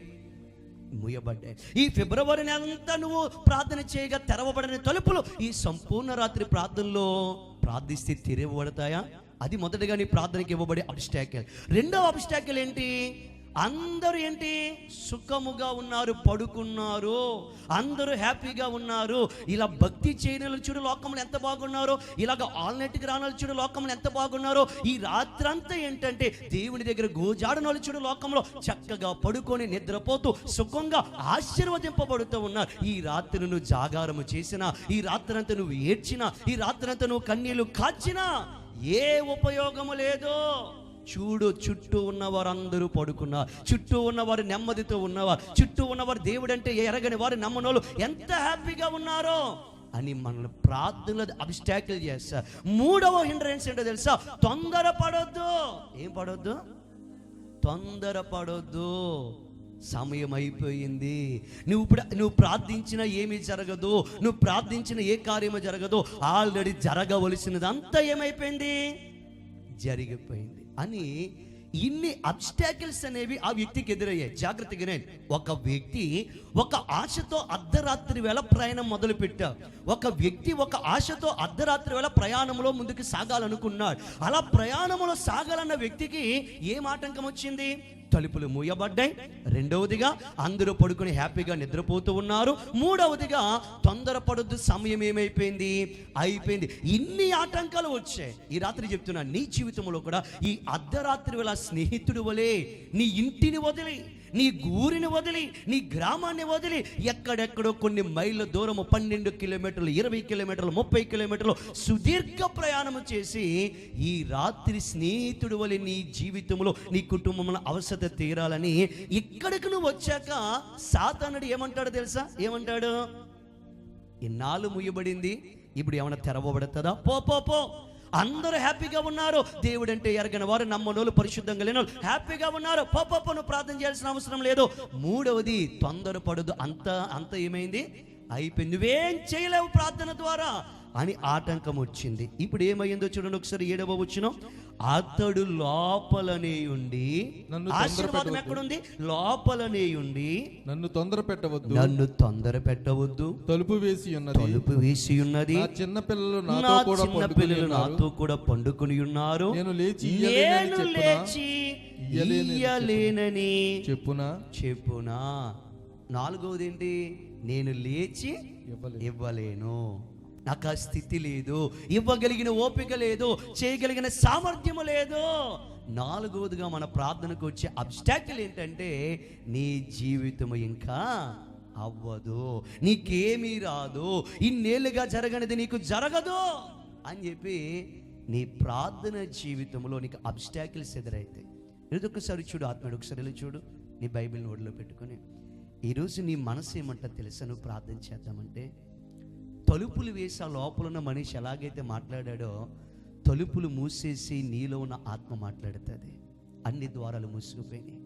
మూయబడ్డాయి. ఈ ఫిబ్రవరి నెలంతా నువ్వు ప్రార్థన చేయగా తెరవబడిన తలుపులు ఈ సంపూర్ణ రాత్రి ప్రార్థనలో ప్రార్థిస్తే తెరవబడతాయా? అది మొదటిగా నీ ప్రార్థనకి ఇవ్వబడే అబ్స్టాకిల్. రెండవ అబ్స్టాకిల్ ఏంటి? అందరూ ఏంటి? సుఖముగా ఉన్నారు, పడుకున్నారు, అందరూ హ్యాపీగా ఉన్నారు. ఇలా భక్తి చేయని చూడు లోకంలో ఎంత బాగున్నారో, ఇలాగ ఆల్నెట్కి రాని చూడు లోకంలో ఎంత బాగున్నారో, ఈ రాత్రంతా ఏంటంటే దేవుని దగ్గర గోజాడనోళ్ళు చూడు లోకంలో చక్కగా పడుకొని నిద్రపోతూ సుఖంగా ఆశీర్వదింపబడుతూ ఉన్నారు. ఈ రాత్రి నువ్వు జాగారము చేసినా, ఈ రాత్రంతా నువ్వు ఏడ్చినా, ఈ రాత్రంతా నువ్వు కన్నీళ్లు కాచినా ఏ ఉపయోగము లేదు. చూడు, చుట్టూ ఉన్నవారు అందరూ పడుకున్నారు, చుట్టూ ఉన్నవారు నెమ్మదితో ఉన్నవారు, చుట్టూ ఉన్నవారు దేవుడంటే ఎరగని వారు నమ్మనోళ్ళు ఎంత హ్యాపీగా ఉన్నారో అని మనల్ని ప్రార్థనలో అబ్స్టాకిల్ చేస్తారు. మూడవ హిండ్రెన్స్ ఏంటో తెలుసా? తొందరపడొద్దు. ఏం పడొద్దు? తొందరపడొద్దు. సమయం అయిపోయింది, నువ్వు ప్రార్థించిన ఏమీ జరగదు, నువ్వు ప్రార్థించిన ఏ కార్యమో జరగదు, ఆల్రెడీ జరగవలసినదంతా ఏమైపోయింది? జరిగిపోయింది అని ఇన్ని అబ్స్టాకిల్స్ అనేవి ఆ వ్యక్తికి ఎదురయ్యాయి. జాగ్రత్తగానే ఒక వ్యక్తి ఒక ఆశతో అర్ధరాత్రి వేళ ప్రయాణం మొదలు పెట్టాడు. ఒక వ్యక్తి ఒక ఆశతో అర్ధరాత్రి వేళ ప్రయాణంలో ముందుకు సాగాలనుకున్నాడు. అలా ప్రయాణంలో సాగాలన్న వ్యక్తికి ఏం ఆటంకం వచ్చింది? తలుపులు మూయబడ్డాయి. రెండవదిగా అందరూ పడుకుని హ్యాపీగా నిద్రపోతూ ఉన్నారు. మూడవదిగా తొందరపడొద్దు, సమయం ఏమైపోయింది? అయిపోయింది. ఇన్ని ఆటంకాలు వచ్చాయి. ఈ రాత్రి చెప్తున్నా, నీ జీవితంలో కూడా ఈ అర్ధరాత్రి వేళ స్నేహితుడు వలె నీ ఇంటిని వదిలి, నీ ఊరిని వదిలి, నీ గ్రామాన్ని వదిలి ఎక్కడెక్కడో కొన్ని మైళ్ళ దూరము 12 కిలోమీటర్లు, 20 కిలోమీటర్లు, 30 కిలోమీటర్లు సుదీర్ఘ ప్రయాణం చేసి ఈ రాత్రి స్నేహితుడు వలె నీ జీవితంలో, నీ కుటుంబంలో అవసరం తీరాలని ఇక్కడికి నువ్వు వచ్చాక సాతానుడు ఏమంటాడు తెలుసా? ఏమంటాడు? ఇన్నాళ్ళు ముయ్యబడింది, ఇప్పుడు ఏమైనా తెరవబడుతుందా? పో పో పో, అందరూ హ్యాపీగా ఉన్నారు. దేవుడు అంటే ఎరగని వారు, నమ్మనోళ్ళు, పరిశుద్ధంగా లేని వాళ్ళు హ్యాపీగా ఉన్నారు. నువ్వు ప్రార్థన చేయాల్సిన అవసరం లేదు. మూడవది, తొందరపడదు. అంత ఏమైంది, అయిపోయింది, నువ్వేం చేయలేవు ప్రార్థన ద్వారా అని ఆటంకం వచ్చింది. ఇప్పుడు ఏమైందో చూడండి ఒకసారి 7వ వచనం. అతడు లోపలనే ఉండి, ఆశీర్వాదం ఎక్కడుంది, లోపలనే ఉండి, నన్ను తొందర పెట్టవద్దు, తలుపు వేసి ఉన్నది, నా చిన్న పిల్లలు నాతో కూడా పండుకొని ఉన్నారు, నేను లేచి ఇయ్యలేనని చెప్పునా. నాలుగవది ఏంటి, నేను లేచి ఇవ్వలేను, నాకు ఆ స్థితి లేదు, ఇవ్వగలిగిన ఓపిక లేదు, చేయగలిగిన సామర్థ్యము లేదు. నాలుగవదిగా మన ప్రార్థనకు వచ్చే అబ్స్టాకిల్ ఏంటంటే, నీ జీవితం ఇంకా అవ్వదు, నీకేమీ రాదు, ఇన్నేళ్ళుగా జరగనిది నీకు జరగదు అని చెప్పి నీ ప్రార్థన జీవితంలో నీకు అబ్స్టాకిల్స్ ఎదురైతాయి. ఒకసారి చూడు, ఆత్మడు ఒకసారి వెళ్ళి చూడు, నీ బైబిల్ని ఒడిలో పెట్టుకొని. ఈరోజు నీ మనసు ఏమంటా తెలుసా, నువ్వు ప్రార్థన చేద్దామంటే, తలుపులు వేసి ఆ లోపల ఉన్న మనిషి ఎలాగైతే మాట్లాడాడో, తలుపులు మూసేసి నీలో ఉన్న ఆత్మ మాట్లాడుతుంది. అన్ని ద్వారాలు మూసుకుపోయినాయి,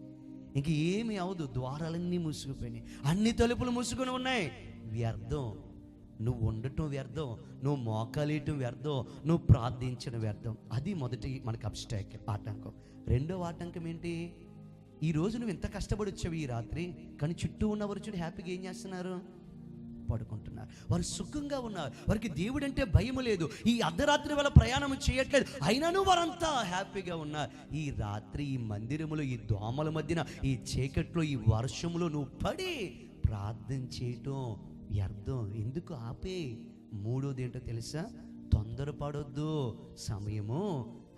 ఇంక ఏమి అవదు, ద్వారాలన్నీ మూసుకుపోయినాయి, అన్ని తలుపులు మూసుకొని ఉన్నాయి. వ్యర్థం, నువ్వు ఉండటం వ్యర్థం, నువ్వు మోకాలేయటం వ్యర్థం, నువ్వు ప్రార్థించడం వ్యర్థం. అది మొదటి మనకు అబ్స్టాకిల్, ఆటంకం. రెండవ ఆటంకం ఏంటి, ఈరోజు నువ్వు ఎంత కష్టపడి వచ్చావు ఈ రాత్రి, కానీ చుట్టూ ఉన్నవారు చూడు హ్యాపీగా ఏం చేస్తున్నారు, పడుకుంటున్నారు, వారు సుఖంగా ఉన్నారు, వారికి దేవుడు అంటే భయం లేదు, ఈ అర్ధరాత్రి వల్ల ప్రయాణం చేయట్లేదు, అయినను వారంతా హ్యాపీగా ఉన్నారు. ఈ రాత్రి ఈ మందిరములో, ఈ దోమల మధ్యన, ఈ చీకట్లో, ఈ వర్షంలో నువ్వు పడి ప్రార్థన చేయటం వ్యర్థం. ఎందుకు ఆపే. మూడోది ఏంటో తెలుసా, తొందరపడొద్దు, సమయము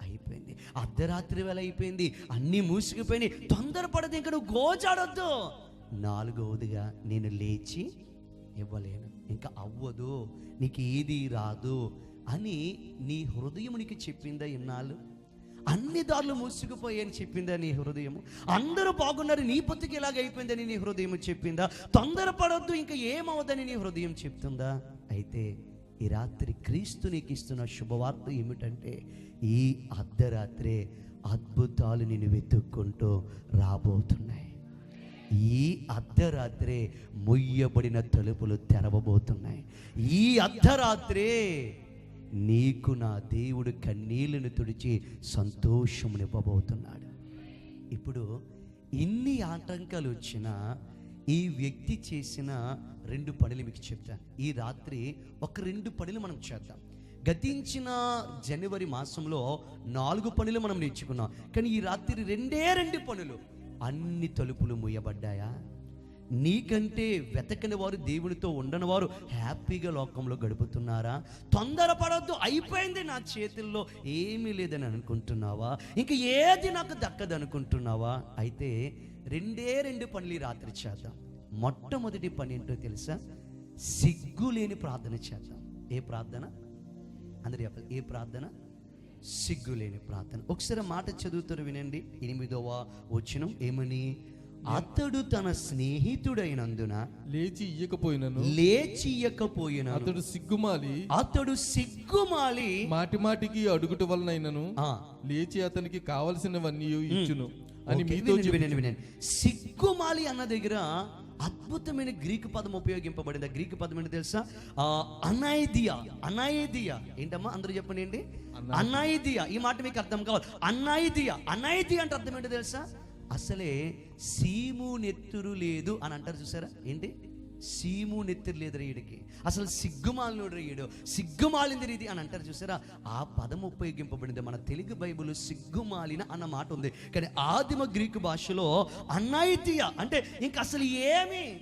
అయిపోయింది, అర్ధరాత్రి వేళ అయిపోయింది, అన్నీ మూసుకుపోయినాయి, తొందరపడదు, ఇంకా నువ్వు గోజాడొద్దు. నాలుగవదిగా, నేను లేచి ఇవ్వలేను, ఇంకా అవ్వదు, నీకు ఏది రాదు అని నీ హృదయం నీకు చెప్పిందా? ఇన్నాళ్ళు అన్ని దారులు మూసుకుపోయాయని చెప్పిందా నీ హృదయము? అందరూ బాగున్నారు, నీ బతుకు ఇలాగ అయిపోయిందని నీ హృదయం చెప్పిందా? తొందరపడొద్దు, ఇంకా ఏమవదని నీ హృదయం చెప్తుందా? అయితే ఈ రాత్రి క్రీస్తు నీకు ఇస్తున్న శుభవార్త ఏమిటంటే, ఈ అర్ధరాత్రే అద్భుతాలు నిన్ను వెతుక్కుంటూ రాబోతున్నాయి. ఈ అర్ధరాత్రే ముయ్యబడిన తలుపులు తెరవబోతున్నాయి. ఈ అర్ధరాత్రే నీకు నా దేవుడు కన్నీళ్లను తుడిచి సంతోషమునివ్వబోతున్నాడు. ఇప్పుడు ఇన్ని ఆటంకాలు వచ్చినా ఈ వ్యక్తి చేసిన 2 పనులు మీకు చెప్తాను. ఈ రాత్రి ఒక 2 పనులు మనం చేద్దాం. గతించిన జనవరి మాసంలో 4 పనులు మనం నేర్చుకున్నాం, కానీ ఈ రాత్రి 2 పనులు. అన్ని తలుపులు మూయబడ్డాయా? నీకంటే వెతకని వారు, దేవునితో ఉండని వారు హ్యాపీగా లోకంలో గడుపుతున్నారా? తొందరపడొద్దు, అయిపోయింది, నా చేతుల్లో ఏమీ లేదని అనుకుంటున్నావా? ఇంక ఏది నాకు దక్కదు అనుకుంటున్నావా? అయితే 2 పనులు ఈ రాత్రి చేద్దాం. మొట్టమొదటి పని ఏంటో తెలుసా? సిగ్గులేని ప్రార్థన చేద్దాం. ఏ ప్రార్థన? అందరూ చెప్పాలి, ఏ ప్రార్థన? సిగ్గులేని ప్రార్థన. ఒకసారి మాట చదువుతారు, వినండి. 8వ వచనం ఏమని? అతడు తన స్నేహితుడైనందున లేచి ఇయ్యకపోయినను అతడు సిగ్గుమాలి మాటిమాటికి అడుగుట వలనైనను లేచి అతనికి కావలసినవన్నీ ఇచ్చును అని మీతో వినండి. సిగ్గుమాలి అన్న దగ్గర అద్భుతమైన గ్రీకు పదం ఉపయోగింపబడింది. ఆ గ్రీకు పదం ఏంటో తెలుసా? అనైదియా. ఏంటమ్మా, అందరూ చెప్పండి ఏంటి? అనైదియా. ఈ మాట మీకు అర్థం కావాలి. అనైదియా అంటే అర్థం ఏంటో తెలుసా? అసలే సీము నెత్తురు లేదు అని అంటారు, చూసారా? ఏంటి? సీము నెత్తురు లేదు రీడికి, అసలు సిగ్గుమాలినోడు రీడు, సిగ్గుమాలింది రీది అని అంటారు, చూసారా? ఆ పదం ఉపయోగింపబడింది. మన తెలుగు బైబిల్ సిగ్గుమాలిన అన్న మాట ఉంది, కానీ ఆదిమ గ్రీకు భాషలో అనైతియా అంటే ఇంక అసలు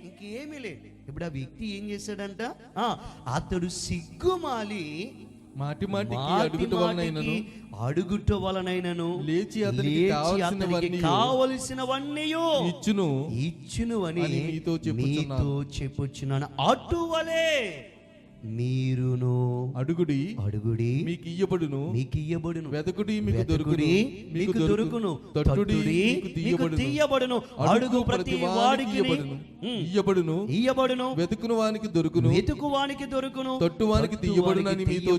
ఇంకేమీ లేదు. ఇప్పుడు ఆ వ్యక్తి ఏం చేశాడంట? అతడు సిగ్గుమాలి అడుగుట వలనైనను లేచి అతనికి కావలసినవన్నీ ఇచ్చును అని మీతో చెప్పుచున్నాను. అటువలే మీరును అడుగుడి అడుగుడి మీకు ఇయ్యబడును, మీకు ఇయ్యబడును, వెతకుడి మీకు వెతుకుడి మీకు దొరుకును, తట్టుడి మీకు తీయబడును, అడుగు ప్రతి వాడికి ఇయ్యబడును, ఇయ్యబడును, వెతుకును వానికి దొరుకును, వెతుకువానికి దొరుకును, తట్టువానికి తీయబడునని మీతో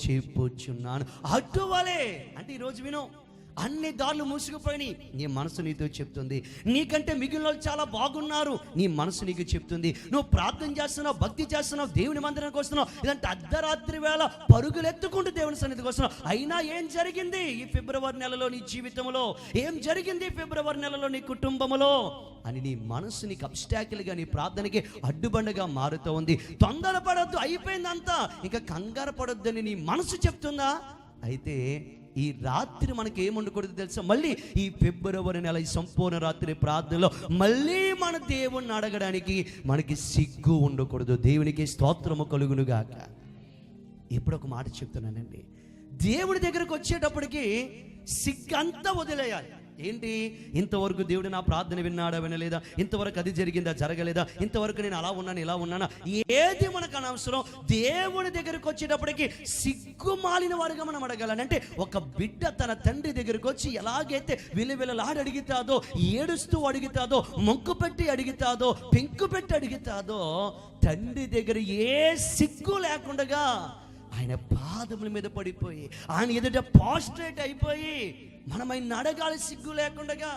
చెప్పుచున్నాను. అటువలే అంటే ఈ రోజు విను, అన్ని దారులు మూసుకుపోయినాయి, నీ మనసు నీతో చెప్తుంది. నీకంటే మిగిలిన వాళ్ళు చాలా బాగున్నారు, నీ మనసు నీకు చెప్తుంది. నువ్వు ప్రార్థన చేస్తున్నావు, భక్తి చేస్తున్నావు, దేవుని మందిరానికి వస్తున్నావు, ఇదంటే అర్ధరాత్రి వేళ పరుగులు ఎత్తుకుంటూ దేవుని సన్నిధికి వస్తున్నావు. అయినా ఏం జరిగింది ఈ ఫిబ్రవరి నెలలో నీ జీవితంలో, ఏం జరిగింది ఫిబ్రవరి నెలలో నీ కుటుంబంలో అని నీ మనసు నీకు అబ్స్టాకిల్గా, నీ ప్రార్థనకి అడ్డుబండగా మారుతూ ఉంది. తొందరపడొద్దు, అయిపోయిందంతా, ఇంకా కంగారు పడొద్దని నీ మనసు చెప్తుందా? అయితే ఈ రాత్రి మనకి ఏముండకూడదు తెలుసా? మళ్ళీ ఈ ఫిబ్రవరి నెల ఈ సంపూర్ణ రాత్రి ప్రార్థనలో మళ్ళీ మన దేవుణ్ణి అడగడానికి మనకి సిగ్గు ఉండకూడదు. దేవునికి స్తోత్రము కలుగునుగాక. ఇప్పుడు ఒక మాట చెప్తున్నానండి, దేవుడి దగ్గరకు వచ్చేటప్పటికి సిగ్గంతా వదిలేయాలి. ఏంటి, ఇంతవరకు దేవుడు నా ప్రార్థన విన్నాడా వినలేదా, ఇంతవరకు అది జరిగిందా జరగలేదా, ఇంతవరకు నేను అలా ఉన్నాను ఇలా ఉన్నానా, ఏది మనకు అనవసరం. దేవుడి దగ్గరకు వచ్చేటప్పటికి సిగ్గుమాలిన వాడిగా మనం అడగాలని. అంటే ఒక బిడ్డ తన తండ్రి దగ్గరకు వచ్చి ఎలాగైతే విలవిలలాడి అడుగుతాదో, ఏడుస్తూ అడుగుతాదో, మొక్కు పెట్టి అడుగుతాదో, పెంకు పెట్టి అడుగుతాదో, తండ్రి దగ్గర ఏ సిగ్గు లేకుండా ఆయన పాదముల మీద పడిపోయి, ఆయన ఎదుట పాస్ట్రేట్ అయిపోయి మనం ఆయన అడగాలి సిగ్గు లేకుండా.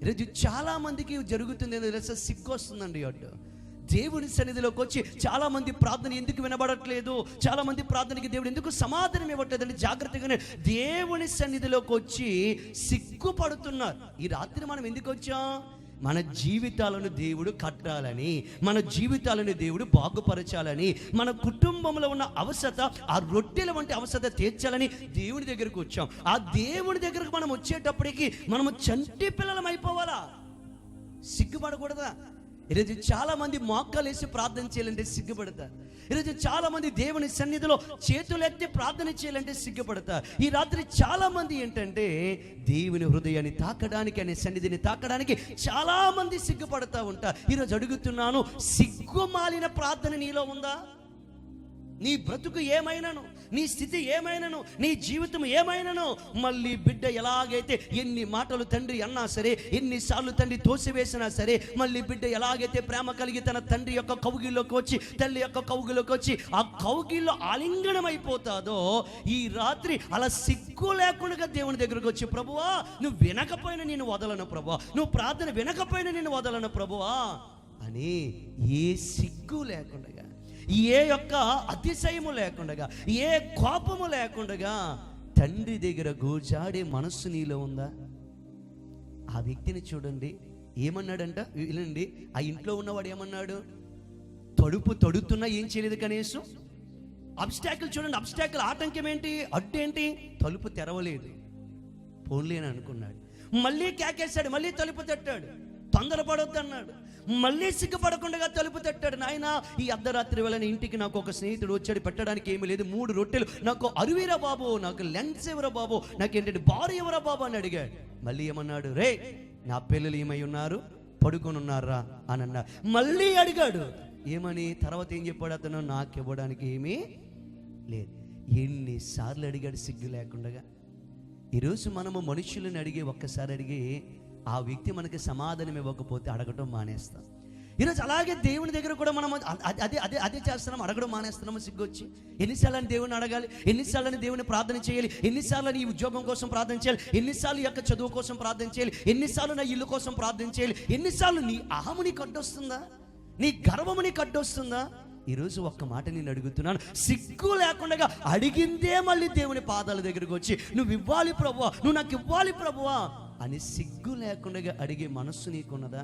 ఈరోజు చాలా మందికి జరుగుతుంది ఏంటంటే సిగ్గు వస్తుందండి. అటు దేవుని సన్నిధిలోకి వచ్చి చాలా మంది ప్రార్థన ఎందుకు వినబడట్లేదు, చాలా మంది ప్రార్థనకి దేవుడు ఎందుకు సమాధానం ఇవ్వట్లేదండి, జాగ్రత్తగానే దేవుని సన్నిధిలోకి వచ్చి సిగ్గుపడుతున్నారు. ఈ రాత్రి మనం ఎందుకు వచ్చాం? మన జీవితాలను దేవుడు కట్టాలని, మన జీవితాలను దేవుడు బాగుపరచాలని, మన కుటుంబంలో ఉన్న అవసరత, ఆ రొట్టెల వంటి అవసరత తీర్చాలని దేవుని దగ్గరకు వచ్చాం. ఆ దేవుని దగ్గరకు మనం వచ్చేటప్పటికి మనము చంటి పిల్లలం అయిపోవాలా? సిగ్గుపడకూడదా? ఈరోజు చాలా మంది మోకాలు వేసి ప్రార్థన చేయాలంటే సిగ్గుపడతారు. ఈరోజు చాలా మంది దేవుని సన్నిధిలో చేతులు ఎత్తి ప్రార్థన చేయాలంటే సిగ్గుపడతారు. ఈ రాత్రి చాలా మంది ఏంటంటే దేవుని హృదయాన్ని తాకడానికి, అనే సన్నిధిని తాకడానికి చాలా మంది సిగ్గుపడతా ఉంటారు. ఈరోజు అడుగుతున్నాను, సిగ్గుమాలిన ప్రార్థన నీలో ఉందా? నీ బ్రతుకు ఏమైనాను, నీ స్థితి ఏమైనాను, నీ జీవితం ఏమైనాను, మళ్ళీ బిడ్డ ఎలాగైతే ఎన్ని మాటలు తండ్రి అన్నా సరే, ఎన్నిసార్లు తండ్రి తోసివేసినా సరే, మళ్ళీ బిడ్డ ఎలాగైతే ప్రేమ కలిగి తన తండ్రి యొక్క కౌగిల్లోకి వచ్చి, తల్లి యొక్క కౌగిల్లోకి వచ్చి ఆ కౌగిల్లో ఆలింగనం అయిపోతాదో, ఈ రాత్రి అలా సిగ్గు లేకుండా దేవుని దగ్గరకు వచ్చి, ప్రభువా నువ్వు వినకపోయినా నేను వదలను ప్రభువా, నువ్వు ప్రార్థన వినకపోయినా నేను వదలను ప్రభువా అని ఏ సిగ్గు లేకుండా, ఏ యొక్క అతిశయము లేకుండా, ఏ కోపము లేకుండా తండ్రి దగ్గర గోజాడే మనస్సు నీలో ఉందా? ఆ వ్యక్తిని చూడండి, ఏమన్నాడంట వినండి. ఆ ఇంట్లో ఉన్నవాడు ఏమన్నాడు? తడుపు తడుతున్నా ఏం చేయలేదు కనీసం. అబ్స్టాకిల్ చూడండి, అబ్స్టాకిల్ ఆటంకం ఏంటి, అడ్డు ఏంటి? తలుపు తెరవలేదు. పోన్లే అని అనుకున్నాడు. మళ్ళీ కేకేశాడు, మళ్ళీ తలుపు తట్టాడు. తొందరపడొద్దు అన్నాడు. మళ్ళీ సిగ్గుపడకుండా తలుపు తట్టాడు. నాయన ఈ అర్ధరాత్రి వేళ ఇంటికి నాకు ఒక స్నేహితుడు వచ్చాడు, పెట్టడానికి ఏమీ లేదు, 3 రొట్టెలు, నాకు అరువిరా బాబు, నాకు లెన్స్ ఎవరా బాబు, నాకేంటంటే భార్య ఎవరా బాబు అని అడిగాడు. మళ్ళీ ఏమన్నాడు? రే నా పిల్లలు ఏమై ఉన్నారు, పడుకొని ఉన్నారా అని అన్నాడు. మళ్ళీ అడిగాడు, ఏమని? తర్వాత ఏం చెప్పాడు అతను? నాకు ఇవ్వడానికి ఏమీ లేదు. ఎన్నిసార్లు అడిగాడు సిగ్గు లేకుండా. ఈరోజు మనము మనుషులను అడిగి, ఒక్కసారి అడిగి ఆ వ్యక్తి మనకి సమాధానం ఇవ్వకపోతే అడగటం మానేస్తాం. ఈరోజు అలాగే దేవుని దగ్గర కూడా మనం అదే చేస్తున్నాం, అడగడం మానేస్తున్నాము సిగ్గొచ్చి. ఎన్నిసార్లు దేవుని అడగాలి, ఎన్నిసార్లు దేవుని ప్రార్థన చేయాలి, ఎన్నిసార్లు నీ ఉద్యోగం కోసం ప్రార్థన చేయాలి, ఎన్నిసార్లు యొక్క చదువు కోసం ప్రార్థన చేయాలి, ఎన్నిసార్లు నా ఇల్లు కోసం ప్రార్థన చేయాలి, ఎన్నిసార్లు నీ అహము నీకు అడ్డొస్తుందా, నీ గర్వము నీకు అడ్డొస్తుందా? ఈరోజు ఒక్క మాట నేను అడుగుతున్నాను, సిగ్గు లేకుండా అడిగిందే మళ్ళీ దేవుని పాదాల దగ్గరకు వచ్చి నువ్వు ఇవ్వాలి ప్రభువా, నువ్వు నాకు ఇవ్వాలి ప్రభువా అని సిగ్గు లేకుండా అడిగే మనస్సు నీకున్నదా?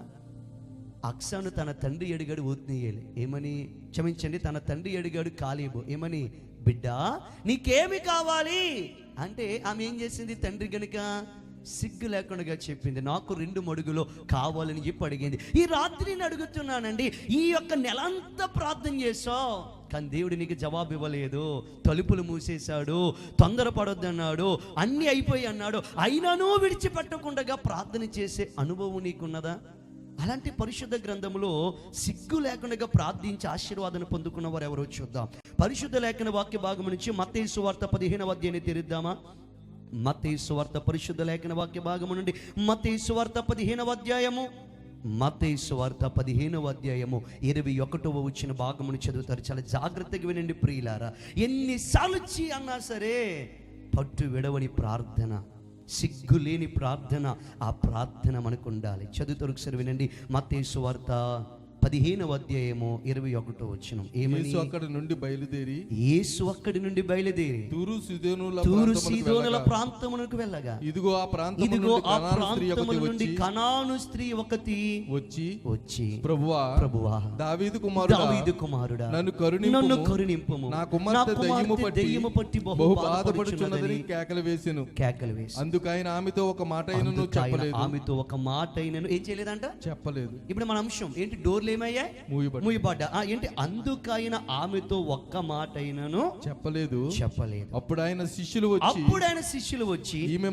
అక్సాను తన తండ్రి అడిగాడు ఒత్నీయేలు, ఏమని? క్షమించండి, తన తండ్రి అడిగాడు కాలేబు, ఏమని? బిడ్డ నీకేమి కావాలి అంటే ఆమె ఏం చేసింది? తండ్రి గనుక సిగ్గు లేకుండా చెప్పింది, నాకు 2 మడుగులు కావాలని చెప్పి అడిగింది. ఈ రాత్రి నేను అడుగుతున్నానండి, ఈ యొక్క నెలంతా ప్రార్థన చేసావు కానీ దేవుడు నీకు జవాబు ఇవ్వలేదు, తలుపులు మూసేశాడు, తొందరపడొద్దు అన్నాడు, అన్నీ అయిపోయి అన్నాడు, అయినానూ విడిచిపెట్టకుండా ప్రార్థన చేసే అనుభవం నీకున్నదా? అలాంటి పరిశుద్ధ గ్రంథంలో సిగ్గు లేకుండా ప్రార్థించి ఆశీర్వాదాన్ని పొందుకున్న వారు ఎవరో చూద్దాం. పరిశుద్ధ లేఖన వాక్య భాగం నుంచి మత్తయి సువార్త 15వ అధ్యాయాన్ని తెరిద్దామా? మత్తయి సువార్త పరిశుద్ధ లేఖన వాక్య భాగం నుండి మత్తయి సువార్త 15వ అధ్యాయము, మత్తయి సువార్త 15వ అధ్యాయము 21వ వచ్చిన భాగమును చదువుతారు. చాలా జాగ్రత్తగా వినండి ప్రియులారా. ఎన్నిసార్లు అన్నా సరే పట్టు విడవని ప్రార్థన, సిగ్గులేని ప్రార్థన, ఆ ప్రార్థన మనకు ఉండాలి. చదువుతారు ఒకసారి వినండి. మత్తయి సువార్త 15వ అధ్యాయము 21వ వచనం. యేసు అక్కడి నుండి బయలుదేరి తూరు సీదోనుల ప్రాంతమునకు వెళ్ళగా ఇదిగో ఆ ప్రాంతము నుండి కనాను స్త్రీ ఒకటి వచ్చి ప్రభువా దావీదు కుమారుడా నన్ను కరుణింపుము, నా కుమార్తె దయ్యము పట్టి బహు బాధపడుచున్నదని కేకలు వేసి అందుకు ఆయన ఆమెతో ఒక మాట అయినను ఏం చేయలేదంట, చెప్పలేదు. ఇప్పుడు మన అంశం ఏంటి? డోర్లు మూయబడ్డా ఏంటి? అందుకైన ఆమెతో ఒక్క మాట అయినను చెప్పలేదు. అప్పుడు ఆయన శిష్యులు వచ్చి ఈమె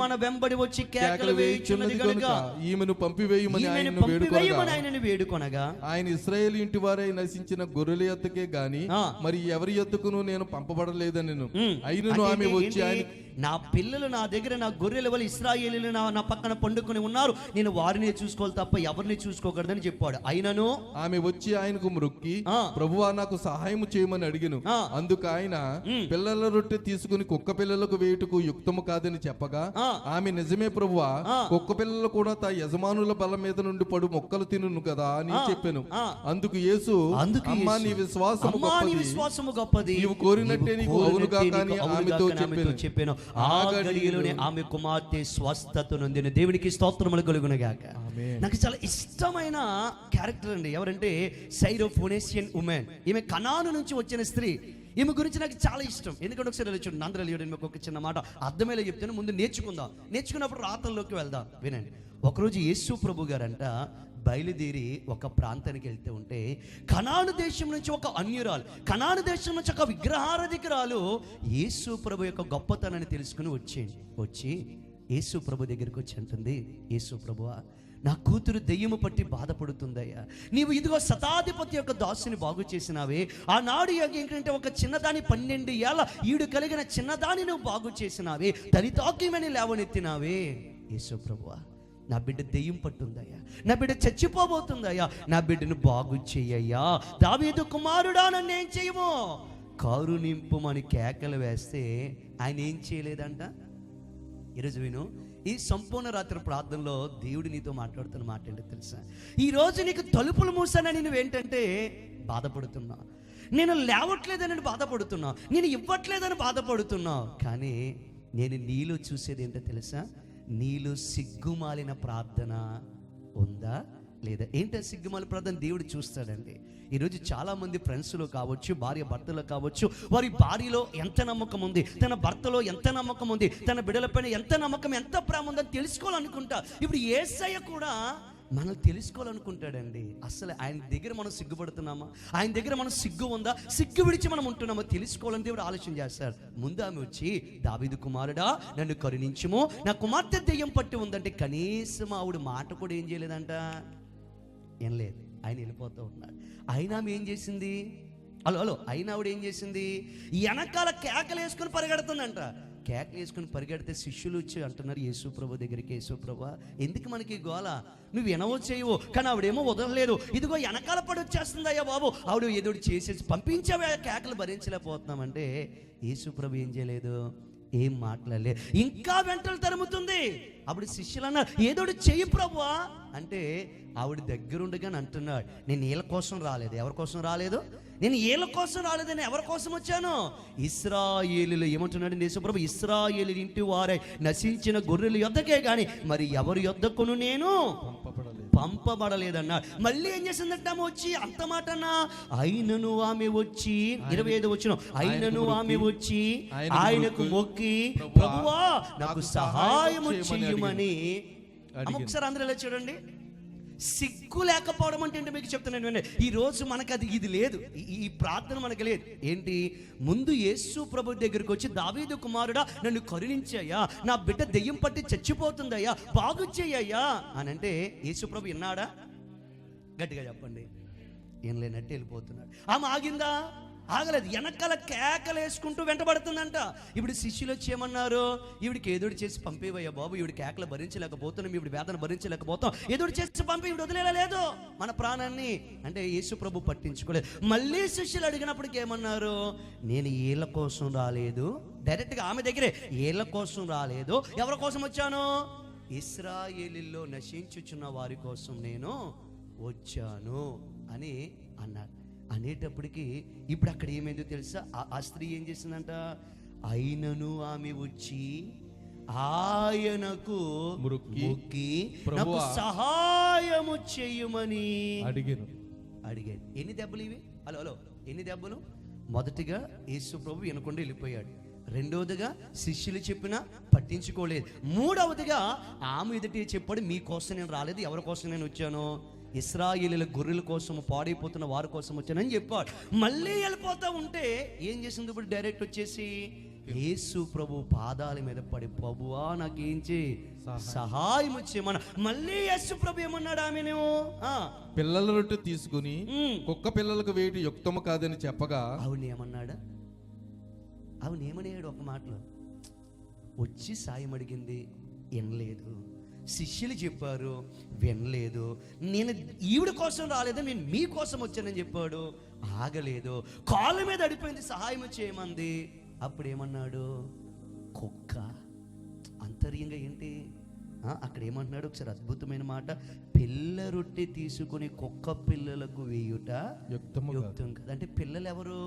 మన వెంబడి వచ్చి కేకలు వేయుచున్నది గనుక ఈమెను పంపివేయమని ఆయనను వేడుకొనగా ఆయన ఇశ్రాయేలు ఇంటి వారై నశించిన గొర్రెల యొద్దకే గాని మరి ఎవరి యొద్దకును నేను పంపబడలేదని అయినను ఆమె వచ్చి నా పిల్లలు నా దగ్గర, నా గొర్రెల వల్ల ఇశ్రాయేలీయులు నా పక్కన పండుకొని ఉన్నారు, నేను వారిని చూసుకోవాలి తప్ప ఎవరిని చూసుకోకూడదని చెప్పాడు. అయినను ఆమె వచ్చి ఆయనకు మ్రొక్కి ప్రభువా నాకు సహాయం చేయమని అడిగిను. అందుకు ఆయన పిల్లల రొట్టె తీసుకుని కుక్క పిల్లలకు వేయుటకు యుక్తము కాదని చెప్పగా ఆమె నిజమే ప్రభువా, కుక్క పిల్లలు కూడా తా యజమానుల బల మీద నుండి పడు మొక్కలు తినును కదా అని చెప్పాను. అందుకు యేసు అమ్మా నీ విశ్వాసము గొప్పది, నీవు కోరినట్టే నీకు అవునుగా కానీ ఆమెతో చెప్పాను. ఆ గడియలోనే ఆమె కుమార్తె స్వస్థత నొందిన. దేవునికి స్తోత్రములు కలుగునుగాక. నాకు చాలా ఇష్టమైన క్యారెక్టర్ అండి. ఎవరంటే సైరోఫోనేషియన్ ఉమెన్. ఈమె కనాను నుంచి వచ్చిన స్త్రీ. ఈమె గురించి నాకు చాలా ఇష్టం. ఎందుకంటే ఒకసారి చూడండి, నందరలేడు మీకు ఒక చిన్న మాట అర్థమయ్యేలా చెప్తాను. ముందు నేర్చుకున్నప్పుడు రాతల్లోకి వెళ్దాం. వినండి. ఒకరోజు యేసు ప్రభు గారంట బయలుదేరి ఒక ప్రాంతానికి వెళ్తూ ఉంటే కనాను దేశం నుంచి ఒక అన్యురాలు, కనాను దేశం నుంచి ఒక విగ్రహారాధికురాలు యేసు ప్రభు యొక్క గొప్పతనాన్ని తెలుసుకుని వచ్చి యేసు ప్రభు దగ్గరికి వచ్చి అంటుంది, యేసు ప్రభువా నా కూతురు దెయ్యము పట్టి బాధపడుతుందయ్యా, నీవు ఇదిగో శతాధిపతి యొక్క దాసుని బాగు చేసినావే, ఆనాడు ఏంటంటే ఒక చిన్నదాని 12 ఏళ్ళ ఈడు కలిగిన చిన్నదాని నువ్వు బాగు చేసినావే, తలితాకిమని లేవనెత్తినావే. యేసు ప్రభువా నా బిడ్డ దెయ్యం పట్టుందయ్యా, నా బిడ్డ చచ్చిపోబోతుందయ్యా, నా బిడ్డను బాగు చెయ్యయ్యా, దావీదు కుమారుడా నన్ను ఏం చేయమో, కరుణింపుమని కేకలు వేస్తే ఆయన ఏం చేయలేదంట. ఈరోజు విను, ఈ సంపూర్ణ రాత్రి ప్రార్థనలో దేవుడు నీతో మాట్లాడుతున్న మాట ఏంటో తెలుసా? ఈరోజు నీకు తలుపులు మూసానని నువ్వేంటంటే బాధపడుతున్నా, నేను లేవట్లేదని బాధపడుతున్నా, నేను ఇవ్వట్లేదని బాధపడుతున్నా. కానీ నేను నీలో చూసేది ఏంటో తెలుసా? నీలో సిగ్గుమాలిన ప్రార్థన ఉందా లేదా? ఏంటో సిగ్గుమాలిన ప్రార్థన దేవుడు చూస్తాడండి. ఈరోజు చాలామంది ఫ్రెండ్స్లో కావచ్చు, భార్య భర్తలో కావచ్చు, వారి భార్యలో ఎంత నమ్మకం ఉంది, తన భర్తలో ఎంత నమ్మకం ఉంది, తన బిడ్డలపైన ఎంత నమ్మకం, ఎంత ప్రేమ ఉందని తెలుసుకోవాలనుకుంటా. ఇప్పుడు యేసయ్య కూడా మనం తెలుసుకోవాలనుకుంటాడండి. అసలు ఆయన దగ్గర మనం సిగ్గుపడుతున్నామా, ఆయన దగ్గర మనం సిగ్గు ఉందా, సిగ్గు విడిచి మనం ఉంటున్నామా తెలుసుకోవాలని దేవుడు ఆలోచన చేస్తాడు. ముందు ఆమె వచ్చి దావీదు కుమారుడా నన్ను కరుణించుము, నా కుమార్తె దెయ్యం పట్టి ఉందంటే కనీసం ఆవిడ మాట కూడా ఏం చేయలేదంట. ఏం లేదు, ఆయన వెళ్ళిపోతూ ఉన్నాడు. అయినా ఆమె ఏం చేసింది? అయినా ఆవిడ ఏం చేసింది? వెనకాల కేకలు వేసుకొని పరిగెడుతుందంట. కేకలు వేసుకుని పరిగెడితే శిష్యులు వచ్చి అంటున్నారు యేసు ప్రభు దగ్గరికి, యేసు ప్రభు ఎందుకు మనకి గోల, నువ్వు వినవో చేయవు, కానీ ఆవిడేమో వదలలేదు, ఇదిగో వెనకాల పడి వచ్చేస్తుందయ్యా బాబు, ఆవిడ ఏదో చేసేసి పంపించావే, కేకలు భరించలేకపోతున్నామంటే యేసు ప్రభు ఏం చేయలేదు, ఏం మాట్లాడలేదు, ఇంకా వెంటలు తరుముతుంది. అప్పుడు శిష్యులు అన్నారు ఏదోటి చెయ్యి ప్రభువా అంటే ఆవిడ దగ్గరుండగానే అంటున్నాడు, నేను వీళ్ళ కోసం రాలేదు. ఎవరి కోసం రాలేదు? నేను వీళ్ళ కోసం రాలేదని ఎవరి కోసం వచ్చాను? ఇశ్రాయేలీయులు. ఏమంటున్నాడు యేసుప్రభు? ఇశ్రాయేలు ఇంటి వారై నశించిన గొర్రెల యొద్దకే గాని మరి ఎవరి యొద్దకును నేను పంపబడలేదన్నా. మళ్ళీ ఏం చేసిందంట ఆమె వచ్చి? అంత మాట అన్నా. అయినను ఆమె వచ్చి 25 వచ్చిన అయినను ఆమె వచ్చి ఆయనకు మొక్కి ప్రభువా నాకు సహాయము చెయ్యమని. ఒకసారి అందరూ ఇలా చూడండి, సిగ్గు లేకపోవడం అంటే ఏంటో మీకు చెప్తున్నాను. ఈ రోజు మనకు ఇది లేదు, ఈ ప్రార్థన మనకు లేదు. ఏంటి? ముందు యేసు ప్రభు దగ్గరికి వచ్చి, దావీదు కుమారుడా నన్ను కరుణించయ్యా, నా బిడ్డ దెయ్యం పట్టి చచ్చిపోతుందయ్యా, బాగు చెయ్యయ్యా అని అంటే యేసు ప్రభు విన్నాడా? గట్టిగా చెప్పండి. ఏం లేనట్టు వెళ్ళిపోతున్నాడు. ఆమె ఆగిందా? ఆగలేదు. వెనకాల కేకలు వేసుకుంటూ వెంటబడుతుందంట. ఇప్పుడు శిష్యులు వచ్చి ఏమన్నారు? ఈవిడికి ఏదోటి చేసి పంపేవయ్యా బాబు, ఈవిడి కేకలు భరించలేకపోతున్నాం, ఈవిడి వేదన భరించలేకపోతాం, ఏదోటి చేసి పంపి, ఈవిడ వదిలేలేదు మన ప్రాణాన్ని అంటే యేసు ప్రభు పట్టించుకోలేదు. మళ్ళీ శిష్యులు అడిగినప్పటికి ఏమన్నారు? నేను వీళ్ళ కోసం రాలేదు, డైరెక్ట్గా ఆమె దగ్గరే, వీళ్ళ కోసం రాలేదు, ఎవరి కోసం వచ్చాను? ఇశ్రాయేలీల్లో నశించుచున్న వారి కోసం నేను వచ్చాను అని అన్నారు. అనేటప్పటికి ఇప్పుడు అక్కడ ఏమైందో తెలుసా? ఆ స్త్రీ ఏం చేసిందంట? అయినను ఆమె వచ్చి ఆయనకు మొక్కి నాకు సహాయము చేయమని అడిగాను. ఎన్ని దెబ్బలు ఇవి? హలో, ఎన్ని దెబ్బలు? మొదటిగా యేసు ప్రభు వినకుండా వెళ్ళిపోయాడు. రెండవదిగా శిష్యులు చెప్పినా పట్టించుకోలేదు. మూడవదిగా ఆమె ఎదుటి చెప్పాడు, మీకోసం నేను రాలేదు, ఎవరి కోసం నేను వచ్చాను? ఇశ్రాయేలీల గొర్రెల కోసం, పాడైపోతున్న వారి కోసం వచ్చానని చెప్పాడు. మళ్ళీ వెళ్ళిపోతా ఉంటే ఏం చేసింది? ఇప్పుడు డైరెక్ట్ వచ్చేసి యేసు ప్రభు పాదాల మీద పడి, ప్రభువా నాకేం చేయి, సహాయం వచ్చేమన్నా. మళ్ళీ యేసు ప్రభు ఏమన్నాడు? ఆమెను పిల్లల రొట్టె తీసుకుని కుక్క పిల్లలకు వేయటం యుక్తము కాదని చెప్పగా అవును ఏమన్నాడా? అవును ఏమనేయాడు? ఒక మాటలో వచ్చి సాయం అడిగింది, వినలేదు. శిష్యులు చెప్పారు, వినలేదు. నేను ఈవిడ కోసం రాలేదు, నేను మీ కోసం వచ్చానని చెప్పాడు, ఆగలేదు. కాళ్ళ మీద అడిపోయింది, సహాయం చేయమంది. అప్పుడు ఏమన్నాడు? కుక్క. అంతర్యంగా ఏంటి అక్కడ ఏమంటున్నాడు? ఒకసారి అద్భుతమైన మాట. పిల్ల రొట్టె తీసుకుని కుక్క పిల్లలకు వేయుట యుక్తం కదా. అంటే పిల్లలు ఎవరు?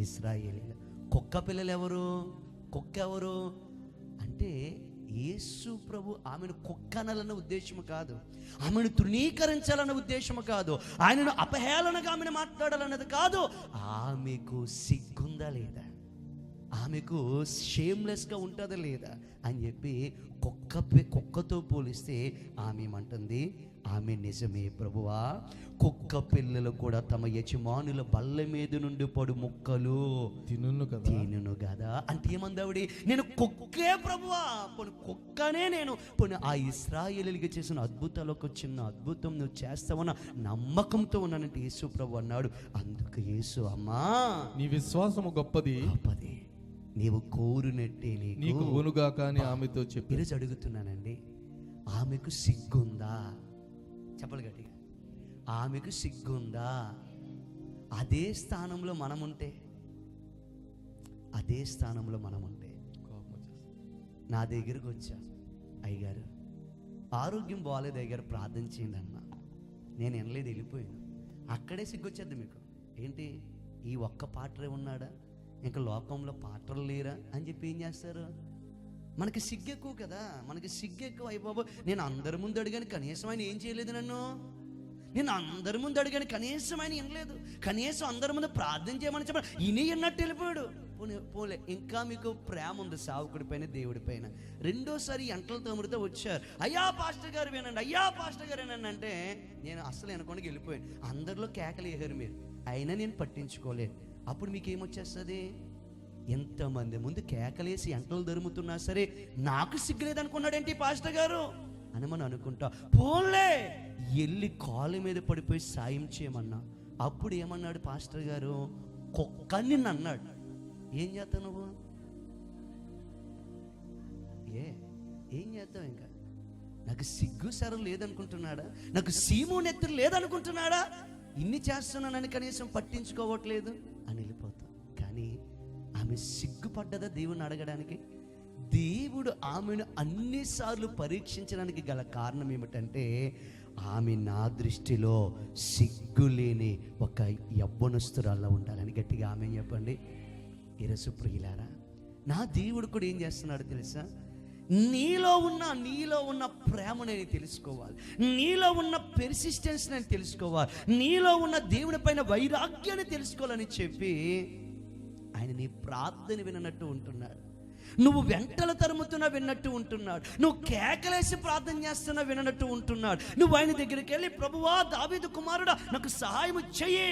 ఇశ్రాయేలీయులు. కుక్క పిల్లలు ఎవరు? కుక్క ఎవరు అంటే యేసు ప్రభు ఆమెను కుక్కనలన్న ఉద్దేశము కాదు, ఆమెను తృణీకరించాలన్న ఉద్దేశము కాదు, ఆయనను అపహేళనగా ఆమెను మాట్లాడాలన్నది కాదు. ఆమెకు సిగ్గుందా లేదా, ఆమెకు షేమ్లెస్గా ఉంటుందా లేదా అని చెప్పి కుక్కతో పోలిస్తే ఆమె ఏమంటుంది? ఆమె నిజమే ప్రభువా, కుక్క పిల్లలు కూడా తమ యజమానుల బల్ల మీద నుండి పడు ముక్కలు తినును కదా. అంటే ఏమందావిడి? నేను కుక్కే ప్రభువా, పోనీ కుక్కనే నేను, పోనీ ఆ ఇశ్రాయేలీయులకు చేసిన అద్భుతాలు ఒక చిన్న అద్భుతం నువ్వు చేస్తావన్న నమ్మకంతో ఉన్నానంటే యేసు ప్రభు అన్నాడు. అందుకు యేసు, అమ్మా నీ విశ్వాసము గొప్పది, నీవు కోరునట్టే నీకు ఊనుగా కానీ ఆమెతో చెప్పి. ఈరోజు అడుగుతున్నానండి, ఆమెకు సిగ్గుందా? చెప్పలు గట్టిగా. ఆమెకు సిగ్గుందా? అదే స్థానంలో మనముంటే, నా దగ్గరకు వచ్చా, అయ్యగారు ఆరోగ్యం బాగాలేదు అయ్యగారు, ప్రార్థన చేయండి అన్నా. నేను వినలేదు, వెళ్ళిపోయాను. అక్కడే సిగ్గొచ్చేద్ది మీకు. ఏంటి ఈ ఒక్క పాటరే ఉన్నాడా, ఇంకా లోకంలో పాటలు లేరా అని చెప్పి ఏం చేస్తారు? మనకి సిగ్గెక్కువ కదా, మనకి సిగ్గెక్కువ. అయ్య బాబు, నేను అందరి ముందు అడిగాను, కనీసం ఆయన ఏం చేయలేదు నన్ను. నేను అందరి ముందు అడిగాను, కనీసం ఆయన వినలేదు. కనీసం అందరి ముందు ప్రార్థన చేయమని చెప్పాను, ఇని అన్నట్టు వెళ్ళిపోయాడు. పోలే, ఇంకా మీకు ప్రేమ ఉంది సావుకుడి పైన, దేవుడి పైన. రెండోసారి ఎంటల తమ్ముడితో వచ్చారు, అయ్యా పాస్టర్ గారు వినండి, అయ్యా పాస్టర్ గారు వినండి అంటే నేను అస్సలు వెనకుండా వెళ్ళిపోయాను. అందరిలో కేకలు వేసారు మీరు, అయినా నేను పట్టించుకోలేదు. అప్పుడు మీకు ఏమొచ్చేస్తుంది? ఎంతమంది ముందు కేకలేసి ఎంటలు దరుముతున్నా సరే నాకు సిగ్గులేదనుకున్నాడేంటి పాస్టర్ గారు అని మనం అనుకుంటా. పోన్లే, వెళ్ళి కాలు మీద పడిపోయి సాయం చేయమన్నా. అప్పుడు ఏమన్నాడు పాస్టర్ గారు? కుక్క నిన్ను అన్నాడు. ఏం చేస్తావు నువ్వు? ఏం చేస్తావు? ఇంకా నాకు సిగ్గు సరం లేదనుకుంటున్నాడా? నాకు సీము నెత్తురు లేదనుకుంటున్నాడా? ఇన్ని చేస్తున్నానని కనీసం పట్టించుకోవట్లేదు అని వెళ్ళిపోతాం. కానీ ఆమె సిగ్గుపడ్డదా దేవుని అడగడానికి? దేవుడు ఆమెను అన్నిసార్లు పరీక్షించడానికి గల కారణం ఏమిటంటే, ఆమె నా దృష్టిలో సిగ్గులేని ఒక యవ్వనస్తురాల్లా ఉండాలని. గట్టిగా ఆమె చెప్పండి. ఈరోజు ప్రియులారా, నా దేవుడు కూడా ఏం చేస్తున్నాడు తెలుసా? నీలో ఉన్న ప్రేమ నేను తెలుసుకోవాలి, నీలో ఉన్న పెర్సిస్టెన్స్ నేను తెలుసుకోవాలి, నీలో ఉన్న దేవుని పైన వైరాగ్యాన్ని తెలుసుకోవాలని చెప్పి ఆయన నీ ప్రార్థన వినట్టు ఉంటున్నాడు. నువ్వు వెంటల తరుముతున్నా విన్నట్టు ఉంటున్నాడు, నువ్వు కేకలేసి ప్రార్థన చేస్తున్నా వినట్టు ఉంటున్నాడు. నువ్వు ఆయన దగ్గరికి వెళ్ళి ప్రభువా దావీదు కుమారుడా నాకు సహాయం చెయ్యి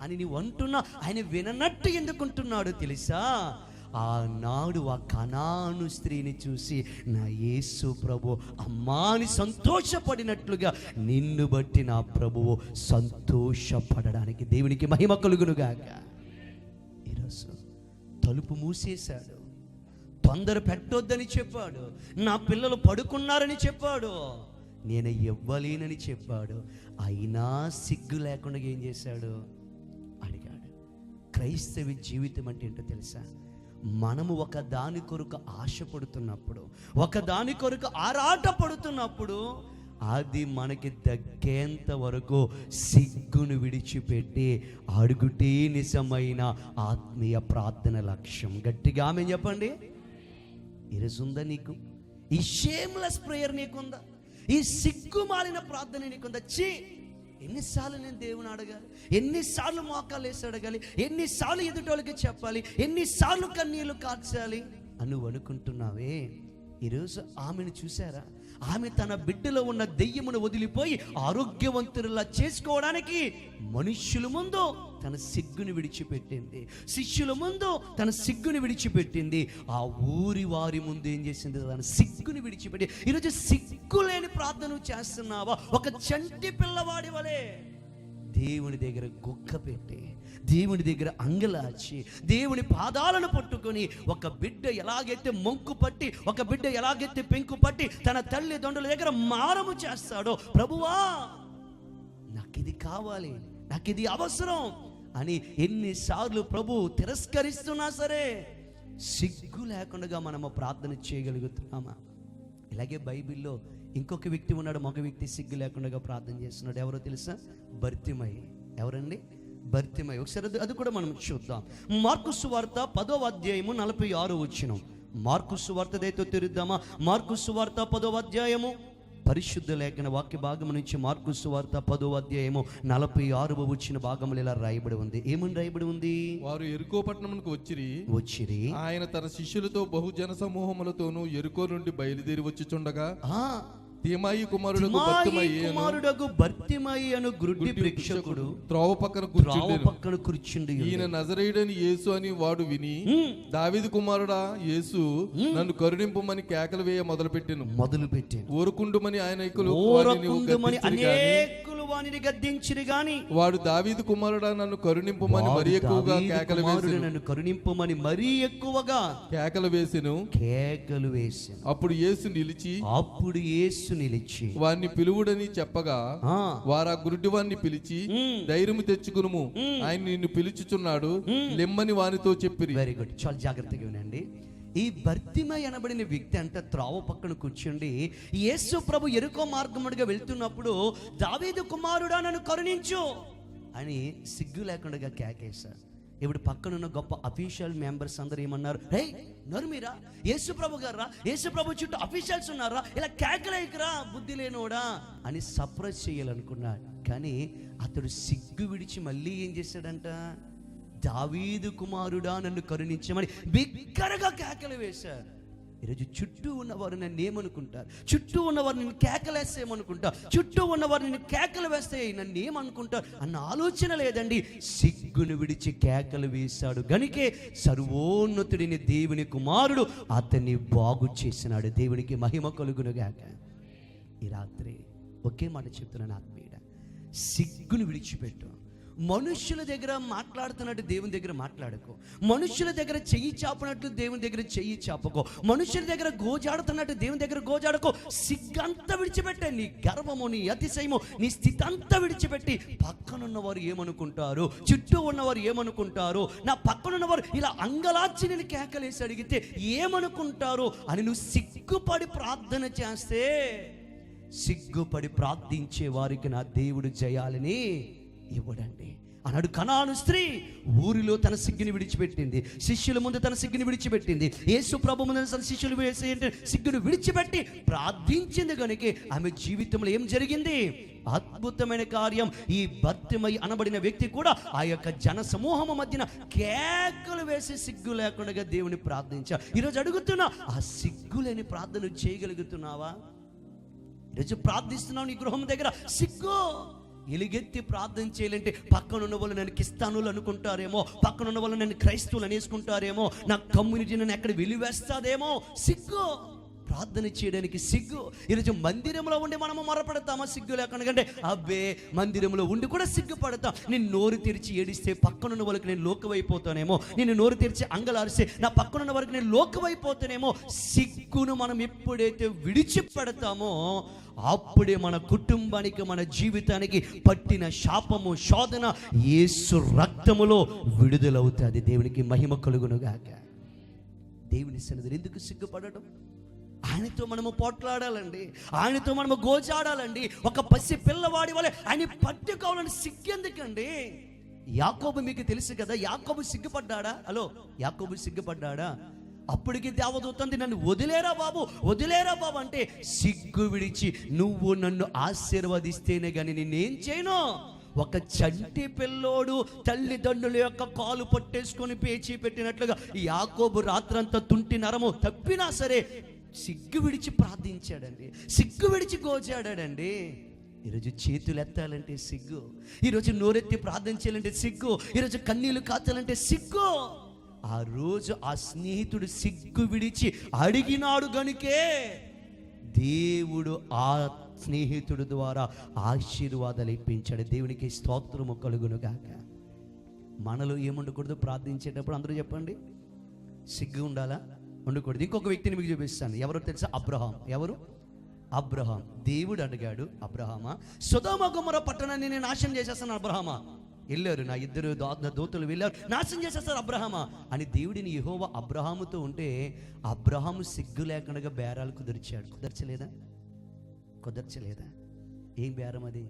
అని నీవు అంటున్నా ఆయన విననట్టు ఎందుకుంటున్నాడు తెలుసా? ఆనాడు ఆ కనాను స్త్రీని చూసి నా యేసు ప్రభు అమ్మాని సంతోషపడినట్లుగా నిన్ను బట్టి నా ప్రభువు సంతోషపడడానికి దేవునికి మహిమ కలుగునుగాక. ఈరోజు తలుపు మూసేశాడు, తొందర పెట్టొద్దని చెప్పాడు, నా పిల్లలు పడుకున్నారని చెప్పాడు, నేను ఇవ్వలేనని చెప్పాడు. అయినా సిగ్గు లేకుండా ఏం చేశాడు? అడిగాడు. క్రైస్తవ జీవితం అంటే ఏంటో తెలుసా? మనము ఒక దాని కొరకు ఆశపడుతున్నప్పుడు, ఒక దాని కొరకు ఆరాట పడుతున్నప్పుడు అది మనకి దక్కేంత వరకు సిగ్గును విడిచిపెట్టి అడుగుటే నిజమైన ఆత్మీయ ప్రార్థన లక్ష్యం. గట్టిగా ఆమె చెప్పండి. ఈరోజు ఉందా నీకు ఈ షేమ్లెస్ ప్రేయర్? నీకుందా ఈ సిగ్గు మాలిన ప్రార్థన? నీకుందా? ఎన్నిసార్లు నేను దేవుని అడగాలి, ఎన్నిసార్లు మోకాలు వేసి అడగాలి, ఎన్నిసార్లు ఎదుటోళ్ళకి చెప్పాలి, ఎన్నిసార్లు కన్నీళ్లు కార్చాలి అని నువ్వు అనుకుంటున్నావే. ఈరోజు ఆమెను చూసారా? ఆమె తన బిడ్డలో ఉన్న దెయ్యమును వదిలిపోయి ఆరోగ్యవంతులా చేసుకోవడానికి మనుష్యుల ముందు తన సిగ్గుని విడిచిపెట్టింది, శిష్యుల ముందు తన సిగ్గుని విడిచిపెట్టింది, ఆ ఊరి వారి ముందు ఏం చేసింది? తన సిగ్గుని విడిచిపెట్టి. ఈరోజు సిగ్గు లేని ప్రార్థన చేస్తున్నావా? ఒక చంటి పిల్లవాడి వలె దేవుని దగ్గర గుక్క పెట్టి, దేవుని దగ్గర అంగలాచి, దేవుని పాదాలను పట్టుకొని, ఒక బిడ్డ ఎలాగైతే మొంకు పట్టి, ఒక బిడ్డ ఎలాగైతే పెంకు పట్టి తన తల్లిదండ్రుల దగ్గర మారము చేస్తాడో, ప్రభువా నాకు ఇది కావాలి, నాకు ఇది అవసరం అని ఎన్నిసార్లు ప్రభు తిరస్కరిస్తున్నా సరే సిగ్గు లేకుండా మనము ప్రార్థన చేయగలుగుతున్నామా? ఇలాగే బైబిల్లో ఇంకొక వ్యక్తి ఉన్నాడు, మగ వ్యక్తి సిగ్గు లేకుండా ప్రార్థన చేస్తున్నాడు. ఎవరో తెలుసా? బర్తిమయి. ఎవరండి? బర్తిమయి. ఒకసారి అది కూడా మనం చూద్దాం. మార్కు సువార్త 10వ అధ్యాయము 46వ వచనం. మార్కు సువార్త దయతో తెరుద్దామా? మార్కు సువార్త 10వ అధ్యాయము పరిశుద్ధ లేఖన వాక్య భాగం నుంచి మార్కు సువార్త 10వ అధ్యాయము 46వ వచ్చిన భాగములు ఇలా రాయబడి ఉంది. ఏమని రాయబడి ఉంది? వారు ఎరుకో పట్టణమునకు వచ్చిరి. ఆయన తన శిష్యులతో బహుజన సమూహములతోనూ ఎరుకో నుండి బయలుదేరి వచ్చుచుండగా తిమాయి కుమారుడగు బర్తిమయి అను గ్రుడ్డి భిక్షకుడు త్రోవ పక్కన కూర్చుండి, ఈయన నజరేయుడని యేసు అని వాడు విని, దావీదు కుమారుడా యేసు, నన్ను కరుణింపుమని కేకలు వేయ మొదలుపెట్టాను. ఊరుకుండుమని ఆయన అనేకులు వానిని గద్దించిరి గాని వాడు దావీదు కుమారుడా నన్ను కరుణింపుమని మరీ ఎక్కువగా కేకలు వేసి, నన్ను కరుణింపుమని మరీ ఎక్కువగా కేకలు వేసెను. అప్పుడు యేసు నిలిచి వారిని పిలువుడని చెప్పగా వారు ఆ గురుడి వారిని పిలిచి, ధైర్యము తెచ్చుకునుము, ఆయన నిన్ను పిలుచుచున్నాడు, లెమ్మని వానితో చెప్పిరి. Very good. చాలా జాగ్రత్తగా వినండి. ఈ బర్తిమయి అనబడిన వ్యక్తి అంటే త్రోవ పక్కన కూర్చుండి యేసు ప్రభు ఎరుకో మార్గముడిగా వెళ్తున్నప్పుడు, దావీదు కుమారుడా నన్ను కరుణించు అని సిగ్గు లేకుండా కేకేశారు. ఇప్పుడు పక్కనున్న గొప్ప అఫీషియల్ మెంబర్స్ అందరూ ఏమన్నారు? హే నరుమీరా, యేసు ప్రభు గారా, యేసు ప్రభు చుట్టూ అఫీషియల్స్ ఉన్నారా, ఇలా కేకలేకరా బుద్ధి లేనోడా అని సర్ప్రైజ్ చేయాలనుకున్నాడు. కానీ అతడు సిగ్గు విడిచి మళ్ళీ ఏం చేశాడంట? దావీదు కుమారుడా నన్ను కరుణించమని బిగ్గరగా కేకలు వేశారు. ఈరోజు చుట్టూ ఉన్నవారు నన్ను ఏమనుకుంటారు? చుట్టూ ఉన్నవారు నేను కేకలేసేమనుకుంటారు? చుట్టూ ఉన్నవారు నేను కేకలు వేస్తే నన్ను ఏమనుకుంటారు అన్న ఆలోచన లేదండి. సిగ్గును విడిచి కేకలు వేశాడు గనుకే సర్వోన్నతుడిని దేవుని కుమారుడు అతన్ని బాగు చేసినాడు. దేవునికి మహిమ కలుగునుగాక. ఈ రాత్రి ఒకే మాట చెప్తున్నాను ఆత్మీయుడ, సిగ్గును విడిచిపెట్టు. మనుష్యుల దగ్గర మాట్లాడుతున్నట్టు దేవుని దగ్గర మాట్లాడుకో. మనుష్యుల దగ్గర చెయ్యి చాపినట్లు దేవుని దగ్గర చెయ్యి చాపకో. మనుష్యుల దగ్గర గోజాడుతున్నట్టు దేవుని దగ్గర గోజాడుకో. సిగ్గంతా విడిచిపెట్టే, నీ గర్వము, నీ అతిశయము, నీ స్థితి అంతా విడిచిపెట్టి పక్కనున్నవారు ఏమనుకుంటారు, చుట్టూ ఉన్నవారు ఏమనుకుంటారు, నా పక్కనున్నవారు ఇలా అంగలార్చి నేను కేకలేసి అడిగితే ఏమనుకుంటారు అని నువ్వు సిగ్గుపడి ప్రార్థన చేస్తే, సిగ్గుపడి ప్రార్థించే వారికి నా దేవుడు జయాలని ఇవ్వడండి. అన్నాడు కనాను స్త్రీ ఊరిలో తన సిగ్గుని విడిచిపెట్టింది, శిష్యుల ముందు తన సిగ్గుని విడిచిపెట్టింది, యేసు ప్రభు ముందు తన శిష్యులు సిగ్గును విడిచిపెట్టి ప్రార్థించింది కనుక ఆమె జీవితంలో ఏం జరిగింది? అద్భుతమైన కార్యం. ఈ భర్తిమై అనబడిన వ్యక్తి కూడా ఆ యొక్క జన సమూహము మధ్యన కేకలు వేసి సిగ్గు లేకుండా దేవుని ప్రార్థించారు. ఈరోజు అడుగుతున్నా, ఆ సిగ్గు లేని ప్రార్థన చేయగలుగుతున్నావా? ఈరోజు ప్రార్థిస్తున్నావు నీ గృహం దగ్గర, సిగ్గు ఎలుగెత్తి ప్రార్థన చేయాలంటే పక్కన ఉన్న వాళ్ళు నన్ను క్రిస్తానులు అనుకుంటారేమో, పక్కన ఉన్న వాళ్ళు నన్ను క్రైస్తవులు అనేసుకుంటారేమో, నా కమ్యూనిటీ నన్ను ఎక్కడ వెలివేస్తాదేమో, సిగ్గు. ప్రార్థన చేయడానికి సిగ్గు. ఈరోజు మందిరంలో ఉండి మనము మొరపెడతామా సిగ్గు లేకుండా? అంటే అబ్బే, మందిరంలో ఉండి కూడా సిగ్గుపడతాం. నేను నోరు తెరిచి ఏడిస్తే పక్కనున్న వాళ్ళకి నేను లోకమైపోతానేమో, నేను నోరు తెరిచి అంగలారిస్తే నా పక్కనున్న వరకు నేను లోకమైపోతానేమో. సిగ్గును మనం ఎప్పుడైతే విడిచిపెడతామో అప్పుడే మన కుటుంబానికి, మన జీవితానికి పట్టిన శాపము, శోధన యేసు రక్తములో విడుదలవుతుంది. దేవునికి మహిమ కలుగునుగాక. దేవుని సన్నిధిలో ఎందుకు సిగ్గుపడటం? ఆయనతో మనము పోట్లాడాలండి, ఆయనతో మనము గోజాడాలండి. ఒక పసి పిల్లవాడి వలె ఆయన పట్టుకోవాలని సిగ్గెందుకండి? యాకోబు మీకు తెలుసు కదా, యాకోబు సిగ్గుపడ్డాడా? హలో, యాకోబు సిగ్గుపడ్డాడా? అప్పటికి దేవదూతంది, నన్ను వదిలేరా బాబు, వదిలేరా బాబు అంటే, సిగ్గు విడిచి నువ్వు నన్ను ఆశీర్వదిస్తేనే కానీ నేనేం చేయను. ఒక చంటి పిల్లోడు తల్లిదండ్రుల యొక్క కాలు పట్టేసుకొని పేచి పెట్టినట్లుగా యాకోబు రాత్రంతా తుంటి నరము తప్పినా సరే సిగ్గు విడిచి ప్రార్థించాడండి, సిగ్గు విడిచి గోజాడాడండి. ఈరోజు చేతులు ఎత్తాలంటే సిగ్గు, ఈరోజు నోరెత్తి ప్రార్థన చేయాలంటే సిగ్గు, ఈరోజు కన్నీళ్లు కాచాలంటే సిగ్గు. ఆ రోజు ఆ స్నేహితుడు సిగ్గు విడిచి అడిగినాడు గనుకే దేవుడు ఆ స్నేహితుడు ద్వారా ఆశీర్వాదాలు ఇప్పించాడు. దేవునికి స్తోత్రము కలుగునుగాక. మనలో ఏముండకూడదు ప్రార్థించేటప్పుడు? అందరూ చెప్పండి. సిగ్గు ఉండాలా? ఉండకూడదు. ఇంకొక వ్యక్తిని మీకు చూపిస్తాను. ఎవరో తెలుసా? అబ్రహాం. ఎవరు? అబ్రహాం. దేవుడు అడిగాడు, అబ్రహామా, సొదొమ గొమొర్ర పట్టణాన్ని నేను నాశనం చేసేస్తాను. అబ్రహామా, వెళ్ళారు, నా ఇద్దరు దూతలు వెళ్ళారు, నాశనం చేసేస్తారు అబ్రహామా అని దేవుడిని యెహోవా అబ్రహాముతో ఉంటే, అబ్రహాము సిగ్గు లేకుండా బేరాలు కుదిర్చాడు. కుదర్చలేదా? ఏం బేరం అది?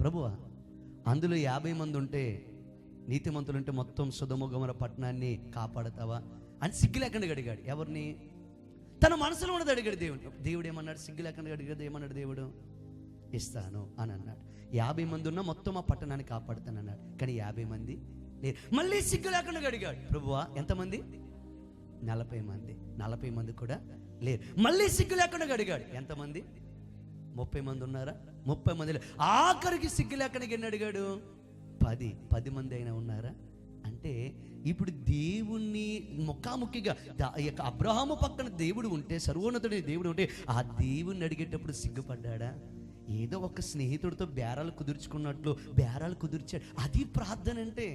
ప్రభువా, అందులో 50 మంది ఉంటే, నీతిమంతులుంటే మొత్తం సొదొమ గొమొర్ర పట్టణాన్ని కాపాడతావా అని సిగ్గు లేకుండా అడిగాడు. ఎవరిని? తన మనసులో ఉన్నది అడిగాడు దేవుడు. దేవుడు ఏమన్నాడు? సిగ్గు లేకుండా అడిగాడు. ఏమన్నాడు దేవుడు? ఇస్తాను అని అన్నాడు. 50 మంది ఉన్నా మొత్తం ఆ పట్టణాన్ని కాపాడుతానన్నాడు. కానీ 50 మంది లేరు. మళ్ళీ సిగ్గు లేకుండా అడిగాడు, ప్రభువా ఎంతమంది? 40 మంది. 40 మంది కూడా లేరు. మళ్ళీ సిగ్గు లేకుండా అడిగాడు, ఎంతమంది? 30 మంది ఉన్నారా? 30 మంది లేరు. ఆఖరికి సిగ్గు లేకుండా ఎన్ని అడిగాడు? 10 మంది అయినా ఉన్నారా అంటే, ఇప్పుడు దేవుణ్ణి ముఖాముఖిగా అబ్రహాము పక్కన దేవుడు ఉంటే, సర్వోన్నతుడి దేవుడు ఉంటే, ఆ దేవుణ్ణి అడిగేటప్పుడు సిగ్గుపడ్డాడా? ఏదో ఒక స్నేహితుడితో బేరాలు కుదుర్చుకున్నట్లు బేరాలు కుదిర్చాడు. అది ప్రార్థన అంటే.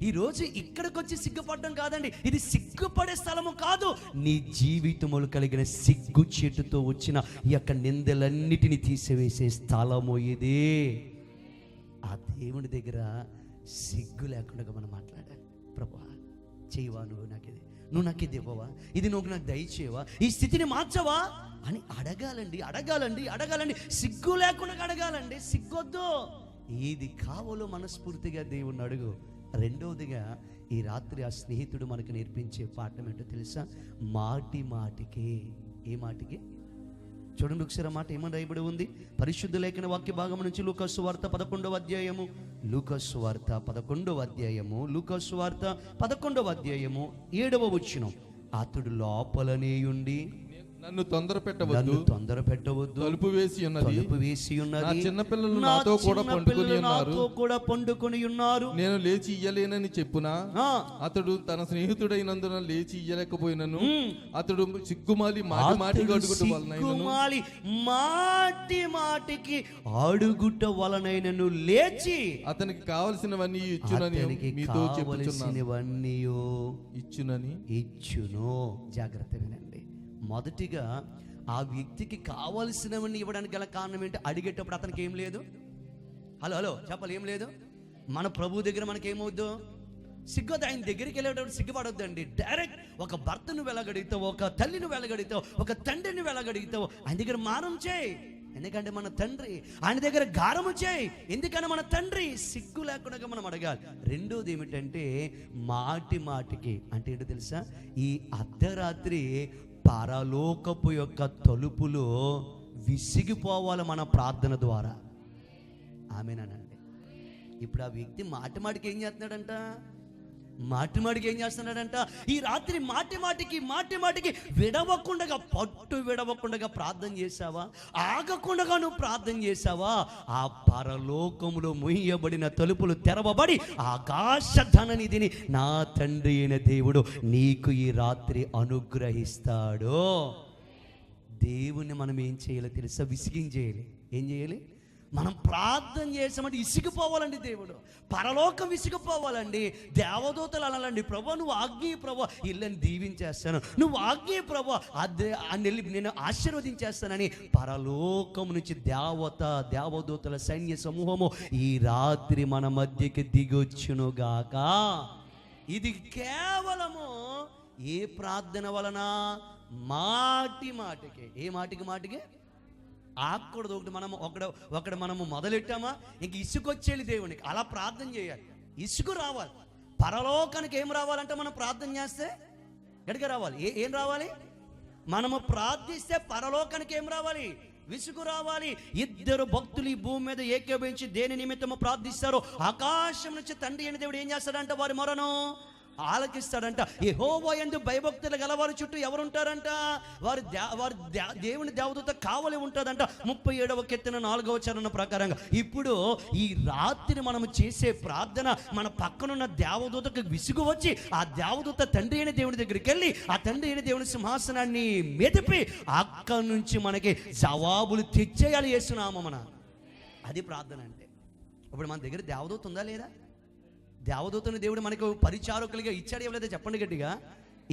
ఈరోజు ఇక్కడికి వచ్చి సిగ్గుపడడం కాదండి, ఇది సిగ్గుపడే స్థలము కాదు. నీ జీవితములు కలిగిన సిగ్గు చేటుతో వచ్చిన ఈ యొక్క నిందలన్నిటిని తీసివేసే స్థలము ఇది. ఆ దేవుని దగ్గర సిగ్గు లేకుండా మనం మాట్లాడాలి. ప్రభువా చేయవా, నువ్వు నాకు ఇది ఇవ్వవా, ఇది నువ్వు నాకు దయచేవా, ఈ స్థితిని మార్చవా అని అడగాలండి. సిగ్గు లేకుండా అడగాలండి, సిగ్గొద్దు. ఏది కావాలో మనస్ఫూర్తిగా దేవుణ్ణి అడుగు. రెండవదిగా ఈ రాత్రి ఆ స్నేహితుడు మనకు నేర్పించే పాఠం ఏంటో తెలుసా? మాటికి. ఏ మాటికి? చూడండి ఒకసారి మాట ఏమని రాయబడి ఉంది పరిశుద్ధ లేఖన వాక్య భాగం నుంచి. లూకా సువార్త 11వ అధ్యాయము, లూకా సువార్త 11వ అధ్యాయము 7వ వచనం. అతడు లోపలనే ఉండి, నన్ను తొందర పెట్టవద్దు, తలుపు వేసి ఉన్నది, నా చిన్నపిల్లలు నాతో కూడా పండుకొని ఉన్నారు, నేను లేచి ఇయ్యలేనని చెప్పునా, అతడు తన స్నేహితుడైనందున లేచి ఇయ్యలేకపోయినను, అతడు సిగ్గుమాలి మాటికి అడుగుట వలనైనను లేచి అతనికి కావలసినవన్నీ ఇచ్చును. జాగ్రత్త వినండి. మొదటిగా ఆ వ్యక్తికి కావలసినవన్నీ ఇవ్వడానికి గల కారణం ఏంటి? అడిగేటప్పుడు అతనికి ఏం లేదు. హలో చెప్పాలి, ఏం లేదు. మన ప్రభు దగ్గర మనకేమవుద్దు? సిగ్గొద్దు. ఆయన దగ్గరికి వెళ్ళేటప్పుడు సిగ్గుపడొద్దండి. డైరెక్ట్ ఒక భర్తను వెలగడిగితావు, ఒక తల్లిని వెలగడిగితావు, ఒక తండ్రిని వెలగడిగితావు, ఆయన దగ్గర మారం చేయి. ఎందుకంటే మన తండ్రి. ఆయన దగ్గర గారము చేయి, ఎందుకని మన తండ్రి. సిగ్గు లేకుండా మనం అడగాలి. రెండోది ఏమిటంటే మాటి మాటికి అంటే ఏంటో తెలుసా, ఈ అర్ధరాత్రి పరలోకపు యొక్క తలుపులు విసిగిపోవాలి మన ప్రార్థన ద్వారా. ఆమేనండి. ఇప్పుడు ఆ వ్యక్తి మాటి మాటికి ఏం చేస్తున్నాడంట, ఈ రాత్రి మాటి మాటికి విడవకుండా, పట్టు విడవకుండా ప్రార్థన చేశావా, ఆగకుండా నువ్వు ప్రార్థన చేశావా, ఆ పరలోకములో ముయ్యబడిన తలుపులు తెరవబడి ఆకాశ ధననిధిని నా తండ్రి అయిన దేవుడు నీకు ఈ రాత్రి అనుగ్రహిస్తాడు. దేవుణ్ణి మనం ఏం చేయాలో తెలుసా, విసిగించేయాలి. ఏం చేయాలి, మనం ప్రార్థన చేసామంటే విసిగిపోవాలండి. దేవుడు పరలోకం విసిగిపోవాలండి. దేవదూతలు అనాలండి, ప్రభా నువ్వు ఆజ్ఞ ప్రభా ఇళ్ళని దీవించేస్తాను, నువ్వు ఆజ్ఞ ప్రభా నేను ఆశీర్వదించేస్తానని పరలోకం నుంచి దేవదూతల సైన్య సమూహము ఈ రాత్రి మన మధ్యకి దిగొచ్చునుగాక. ఇది కేవలము ఏ ప్రార్థన వలన, మాటి మాటికి. ఏ మాటికి ఆగకూడదు. ఒకటి మనము మొదలెట్టామా ఇంక ఇసుకొచ్చేది దేవునికి. అలా ప్రార్థన చేయాలి, ఇసుకు రావాలి. పరలోకానికి ఏం రావాలంటే మనం ప్రార్థన చేస్తే ఎక్కడికి రావాలి, ఏం రావాలి, మనము ప్రార్థిస్తే పరలోకానికి ఏం రావాలి, విసుగు రావాలి. ఇద్దరు భక్తులు ఈ భూమి మీద ఏకీభవించి దేని నిమిత్తము ప్రార్థిస్తారో ఆకాశం నుంచి తండ్రి అయిన దేవుడు ఏం చేస్తాడంట, వారి మొరను ఆలకిస్తాడంట. యెహోవా యందు భయభక్తులు గలవారి చుట్టూ ఎవరుంటారంట, వారి దేవుని దేవదూత కావలి ఉంటుందంట. 37వ కీర్తన 4వ చరణం ప్రకారంగా. ఇప్పుడు ఈ రాత్రి మనం చేసే ప్రార్థన మన పక్కనున్న దేవదూతకు విసుగు వచ్చి ఆ దేవదూత తండ్రి అయిన దేవుని దగ్గరికి వెళ్ళి ఆ తండ్రి అయిన దేవుని సింహాసనాన్ని మెదిపి అక్కడి నుంచి మనకి జవాబులు తెచ్చేయాలి యేసునామమున. అది ప్రార్థన అంటే. ఇప్పుడు మన దగ్గర దేవదూత ఉందా లేదా? దేవదూతని దేవుడు మనకు పరిచారకులుగా ఇచ్చాడు, ఇవ్వలేదా చెప్పండి గట్టిగా.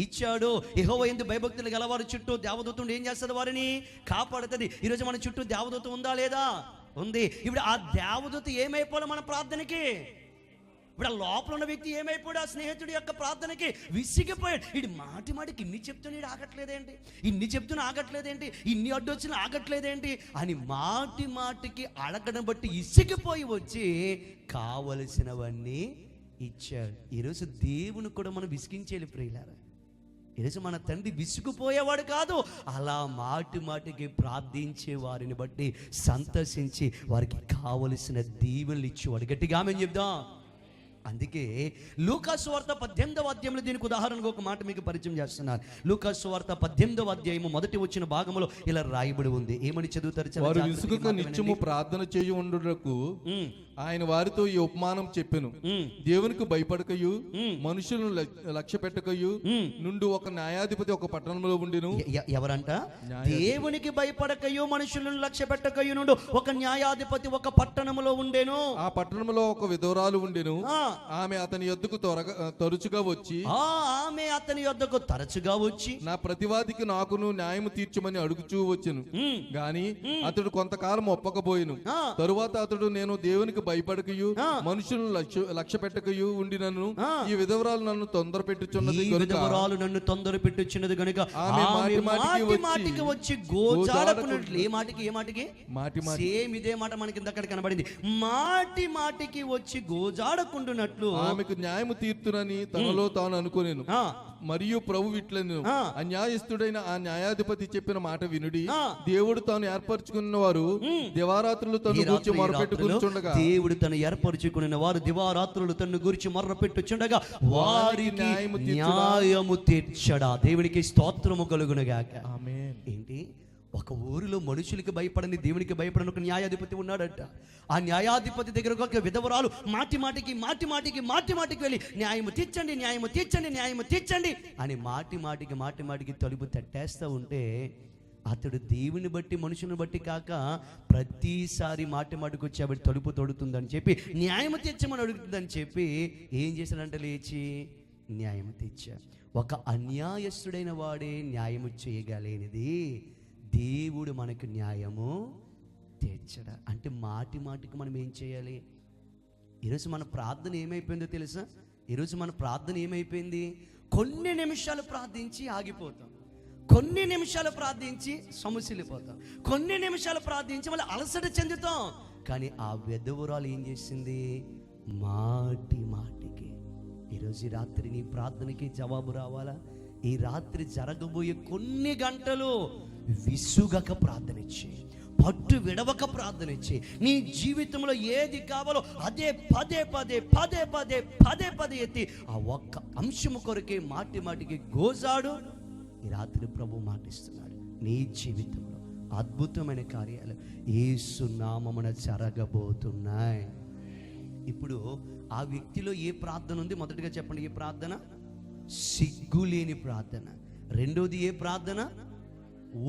ఇచ్చాడు. యెహోవా యందు భయభక్తులు గలవారి చుట్టూ దేవదూత ఏం చేస్తుంది, వారిని కాపాడుతుంది. ఈరోజు మన చుట్టూ దేవదూత ఉందా లేదా? ఉంది. ఇప్పుడు ఆ దేవదూత ఏమైపోవాలి మన ప్రార్థనకి? ఇప్పుడు ఆ లోపల ఉన్న వ్యక్తి ఏమైపోయాడు, ఆ స్నేహితుడి యొక్క ప్రార్థనకి విసిగిపోయాడు. ఇది మాటికి ఇన్ని చెప్తున్నా ఆగట్లేదేంటి, ఇన్ని అడ్డొచ్చినా ఆగట్లేదేంటి అని మాటికి అడగడం బట్టి ఇసిగిపోయి వచ్చి కావలసినవన్నీ ఇచ్చాడు. ఈరోజు దేవుని కూడా మనం విసిగించేయాలి ప్రియులారా. ఈరోజు మన తండ్రి విసుగుపోయేవాడు కాదు, అలా మాటికి ప్రార్థించే వారిని బట్టి సంతోషించి వారికి కావలసిన దీవెనలు ఇచ్చేవాడు. గట్టిగా ఆమేన్ చెప్దాం. అందుకే లూకాసు సువార్త 18వ అధ్యాయంలో దీనికి ఉదాహరణగా ఒక మాట మీకు పరిచయం చేస్తున్నాను. లూకాసు సువార్త 18వ అధ్యాయము మొదటి వచ్చిన భాగంలో ఇలా రాయబడి ఉంది. ఏమని చదువుతారు? వారు విసుగక నిత్యము ప్రార్థన చేయి ఉండుటకు ఆయన వారితో ఈ ఉపమానం చెప్పెను. దేవునికి భయపడకయు మనుషులను లక్ష్య పెట్టకయు నుండి ఒక న్యాయాధిపతి ఒక పట్టణంలో ఉండెను. ఎవరంట? దేవునికి భయపడకయు మనుషులను లక్ష్య పెట్టకయు నుండి ఒక న్యాయాధిపతి ఒక పట్టణంలో ఉండెను. ఆ పట్టణంలో ఒక విధవరాలు ఉండెను. ఆమె అతని యొద్దకు తరచుగా వచ్చి నా ప్రతివాదికి నాకును న్యాయము తీర్చమని అడుగుచూ వచ్చెను. గాని అతడు కొంతకాలం ఒప్పకపోయెను. తరువాత అతడు నేను దేవునికి భయపడకయు మనుషులను లక్ష్య పెట్టకయు ఉండినను ఈ విధవరాలు నన్ను తొందర పెట్టుచున్నది గనుక ఆమె మాటికి వచ్చి గోజాడకున్నట్లు. ఏ మాటికి సేమ్ ఇదే మాట మనకి ఇంత కనబడింది. మాటికి వచ్చి గోజాడకుండునట్లు ఆమెకు న్యాయము తీర్తునని తనలో తాను అనుకునేను. మరియు ప్రభు ఇట్లను అన్యాయస్తుడైన ఆ న్యాయాధిపతి చెప్పిన మాట వినుడి. దేవుడు తాను ఏర్పరచుకున్న వారు దివారాత్రులు తను గూర్చి మొరపెట్టుకుంటుండగా వారికి న్యాయము తీర్చడా. దేవునికి స్తోత్రము కలుగునుగాక. ఆమేన్. ఏంటి, ఒక ఊరిలో మనుషులకి భయపడని దేవునికి భయపడని ఒక న్యాయాధిపతి ఉన్నాడట. ఆ న్యాయాధిపతి దగ్గర ఒక విధవరాలు మాటికి వెళ్ళి న్యాయము తీర్చండి అని మాటికి తలుపు తట్టేస్తూ ఉంటే అతడు దేవుని బట్టి మనుషుని బట్టి కాక ప్రతిసారి మాటికి వచ్చి ఆవిడ తలుపు తొడుతుందని చెప్పి న్యాయము తీర్చమని అడుగుతుందని చెప్పి ఏం చేశాడంటే లేచి న్యాయము తీర్చా. ఒక అన్యాయస్తుడైన వాడే న్యాయము చేయగలేనిది దేవుడు మనకు న్యాయము తీర్చడా. అంటే మాటికి మనం ఏం చేయాలి? ఈరోజు మన ప్రార్థన ఏమైపోయిందో తెలుసా? ఈరోజు మన ప్రార్థన ఏమైపోయింది? కొన్ని నిమిషాలు ప్రార్థించి ఆగిపోతాం, కొన్ని నిమిషాలు ప్రార్థించి సమస్యలిపోతాం, కొన్ని నిమిషాలు ప్రార్థించి మళ్ళీ అలసట చెందుతాం. కానీ ఆ విధవురాలు ఏం చేసింది? మాటి మాటికి. ఈరోజు ఈ రాత్రి నీ ప్రార్థనకి జవాబు రావాలా? ఈ రాత్రి జరగబోయే కొన్ని గంటలు విసుగక ప్రార్థనిచ్చి, పట్టు విడవక ప్రార్థనిచ్చి, నీ జీవితంలో ఏది కావాలో అదే పదే పదే పదే పదే పదే పదే ఎత్తి ఆ ఒక్క అంశము కొరకే మాటి మాటికి గోజాడు. ఈ రాత్రి ప్రభు మాటిస్తున్నాడు, నీ జీవితంలో అద్భుతమైన కార్యాలు యేసు నామమున జరగబోతున్నాయి. ఇప్పుడు ఆ వ్యక్తిలో ఏ ప్రార్థన ఉంది? మొదటిగా చెప్పండి, ఏ ప్రార్థన? సిగ్గులేని ప్రార్థన. రెండోది ఏ ప్రార్థన?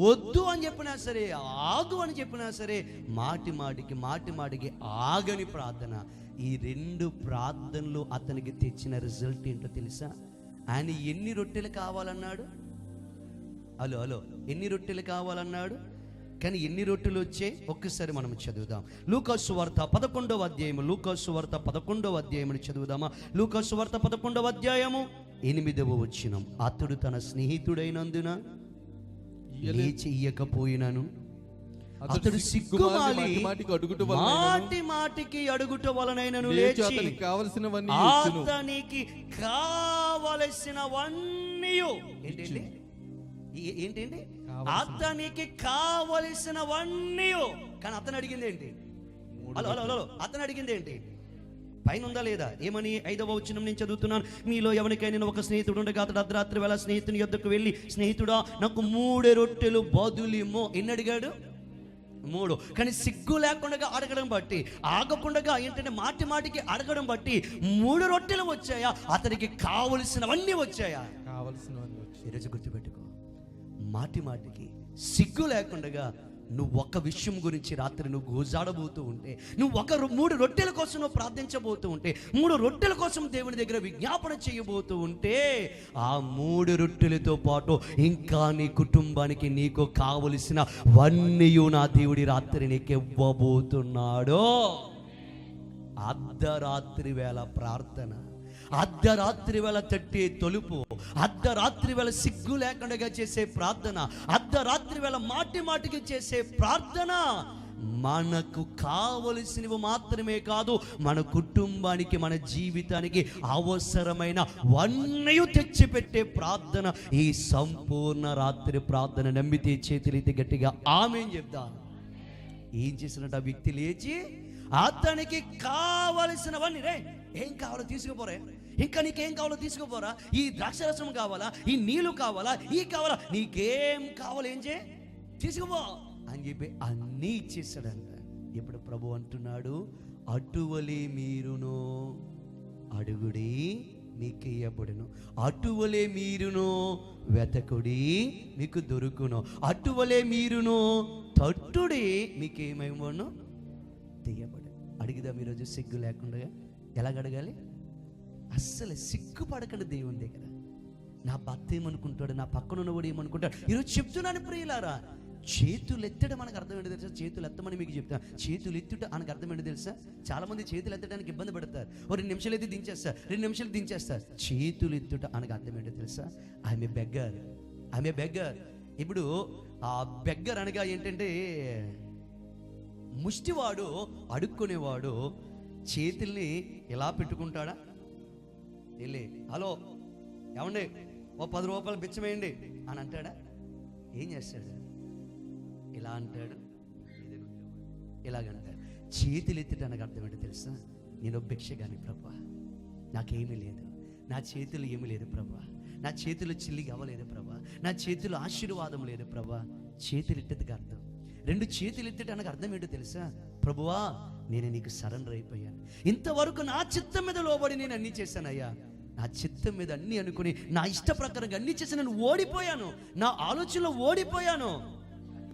వద్దు అని చెప్పినా సరే, ఆగు అని చెప్పినా సరే, మాటి మాటికి ఆగని ప్రార్థన. ఈ రెండు ప్రార్థనలు అతనికి తెచ్చిన రిజల్ట్ ఏంటో తెలుసా? ఆయన ఎన్ని రొట్టెలు కావాలన్నాడు? హలో, ఎన్ని రొట్టెలు కావాలన్నాడు? కానీ ఎన్ని రొట్టెలు వచ్చాయి? ఒక్కసారి మనం చదువుదాం. లూకాసు వార్త 11వ అధ్యాయము, లూకాసు వార్త 11వ అధ్యాయముని చదువుదామా? లూకాసు వార్త 11వ అధ్యాయము 8వ వచనం. అతడు తన స్నేహితుడైనందున లేచి ఇయ్యకపోయినను అతడు సిగ్గుమాలి మాటి మాటికి అడుగుట వలనైనను లేచి అతనికి కావలసినవన్నీ ఏంటండి? అతనికి కావలసినవన్నీ. కానీ అతను అడిగింది ఏంటి? హలో, అతను అడిగింది ఏంటి? పైన ఉందా లేదా? ఏమని? 5వ వచనం నేను చదువుతున్నాను. మీలో ఎవరికైనా ఒక స్నేహితుడు ఉండగా అతడు అర్ధరాత్రి వేళ స్నేహితుని యొద్దకు వెళ్ళి, స్నేహితుడా నాకు 3 రొట్టెలు బదులిమో. ఎన్ని అడిగాడు? 3. కానీ సిగ్గు లేకుండా అడగడం బట్టి, ఆగకుండా ఏంటంటే మాటి మాటికి అడగడం బట్టి 3 రొట్టెలు వచ్చాయా? అతనికి కావలసినవన్నీ వచ్చాయా? కావలసినవన్నీ. ఈరోజు గుర్తుపెట్టుకో, మాటి మాటికి సిగ్గు లేకుండా నువ్వు ఒక్క విషయం గురించి రాత్రి నువ్వు గోజాడబోతూ ఉంటే, నువ్వు 3 రొట్టెల కోసం నువ్వు ప్రార్థించబోతూ ఉంటే, 3 రొట్టెల కోసం దేవుని దగ్గర విజ్ఞాపన చేయబోతూ ఉంటే, ఆ 3 రొట్టెలతో పాటు ఇంకా నీ కుటుంబానికి నీకు కావలసిన వన్నీయు నా దేవుడి రాత్రి నీకు ఇవ్వబోతున్నాడు. అర్ధరాత్రి వేళ ప్రార్థన, అర్ధరాత్రి వేళ తట్టే తలుపు, అర్ధరాత్రి వేళ సిగ్గు లేకుండా చేసే ప్రార్థన, అర్ధరాత్రి వేళ మాటికి చేసే ప్రార్థన మనకు కావలసినవి మాత్రమే కాదు, మన కుటుంబానికి మన జీవితానికి అవసరమైన వన్నీ తెచ్చిపెట్టే ప్రార్థన ఈ సంపూర్ణ రాత్రి ప్రార్థన. నమ్మితే చేతులైతే గట్టిగా ఆమేన్ చెప్దాం. ఏం చేసినట్టు ఆ వ్యక్తి లేచి అతనికి కావలసినవన్నీ, రే ఏం కావాలో తీసుకుపోరా, ఇంకా నీకేం కావాలో తీసుకుపోరా, ఈ ద్రాక్షరసం కావాలా, ఈ నీళ్ళు కావాలా, ఈ కావాలా, నీకేం కావాలో ఏం చేయ తీసుకుపో అని చెప్పి అన్నీ ఇచ్చేసాడంట. ఇప్పుడు ప్రభు అంటున్నాడు, అటువలే మీరును అడుగుడి మీకు ఇయ్యబడును, అటువలే మీరును వెతకుడి మీకు దొరుకును, అటువలే మీరును తట్టుడి మీకేమేమోను తీయబడు. అడిగిదా ఈరోజు సిగ్గు లేకుండా? ఎలాగ అడగాలి? అస్సలు సిగ్గుపడకండి దేవుని దగ్గర. నా భర్త ఏమనుకుంటాడు, నా పక్కన ఉన్నవాడు ఏమనుకుంటాడు? ఈరోజు చెప్తున్నాను ప్రియులారా, చేతులు ఎత్తడం మనకు అర్థం ఏంటో తెలుసా? చేతులు ఎత్తమని మీకు చెప్తాను. చేతులు ఎత్తుట మనకు అర్థం ఏంటో తెలుసా? చాలా మంది చేతులు ఎత్తడానికి ఇబ్బంది పడతారు. 2 నిమిషాలు అయితే దించేస్తారు, 2 నిమిషాలు దించేస్తారు. చేతులు ఎత్తుట అనగా అర్థం ఏంటో తెలుసా? ఆమె బెగ్గర్. ఇప్పుడు ఆ బెగ్గర్ అనగా ఏంటంటే, ముష్టివాడు, అడుక్కునేవాడు చేతుల్ని ఎలా పెట్టుకుంటాడా? వెళ్ళి హలో ఏమండి ఓ 10 రూపాయలు బిచ్చమేయండి అని అంటాడా? ఏం చేస్తాడు? ఇలా అంటాడు, ఇలాగంటాడు. చేతులు ఎత్తిటానికి అర్థం ఏంటో తెలుసా? నేను భిక్షగాని ప్రభా, నాకేమీ లేదు, నా చేతులు ఏమీ లేదు ప్రభా, నా చేతులు చిల్లిగా అవ్వలేదు ప్రభా, నా చేతులు ఆశీర్వాదం లేదు ప్రభా. చేతులు ఎత్తేందుకు అర్థం, 2 చేతులు ఎత్తడానికి అర్థం ఏంటో తెలుసా? ప్రభువా నేను నీకు సరెండర్ అయిపోయాను, ఇంతవరకు నా చిత్తం మీద లోబడి నేను అన్నీ చేశానయ్యా, నా చిత్తం మీద అన్నీ అనుకుని నా ఇష్ట ప్రకారంగా అన్నీ చేసి నేను ఓడిపోయాను, నా ఆలోచనలో ఓడిపోయాను,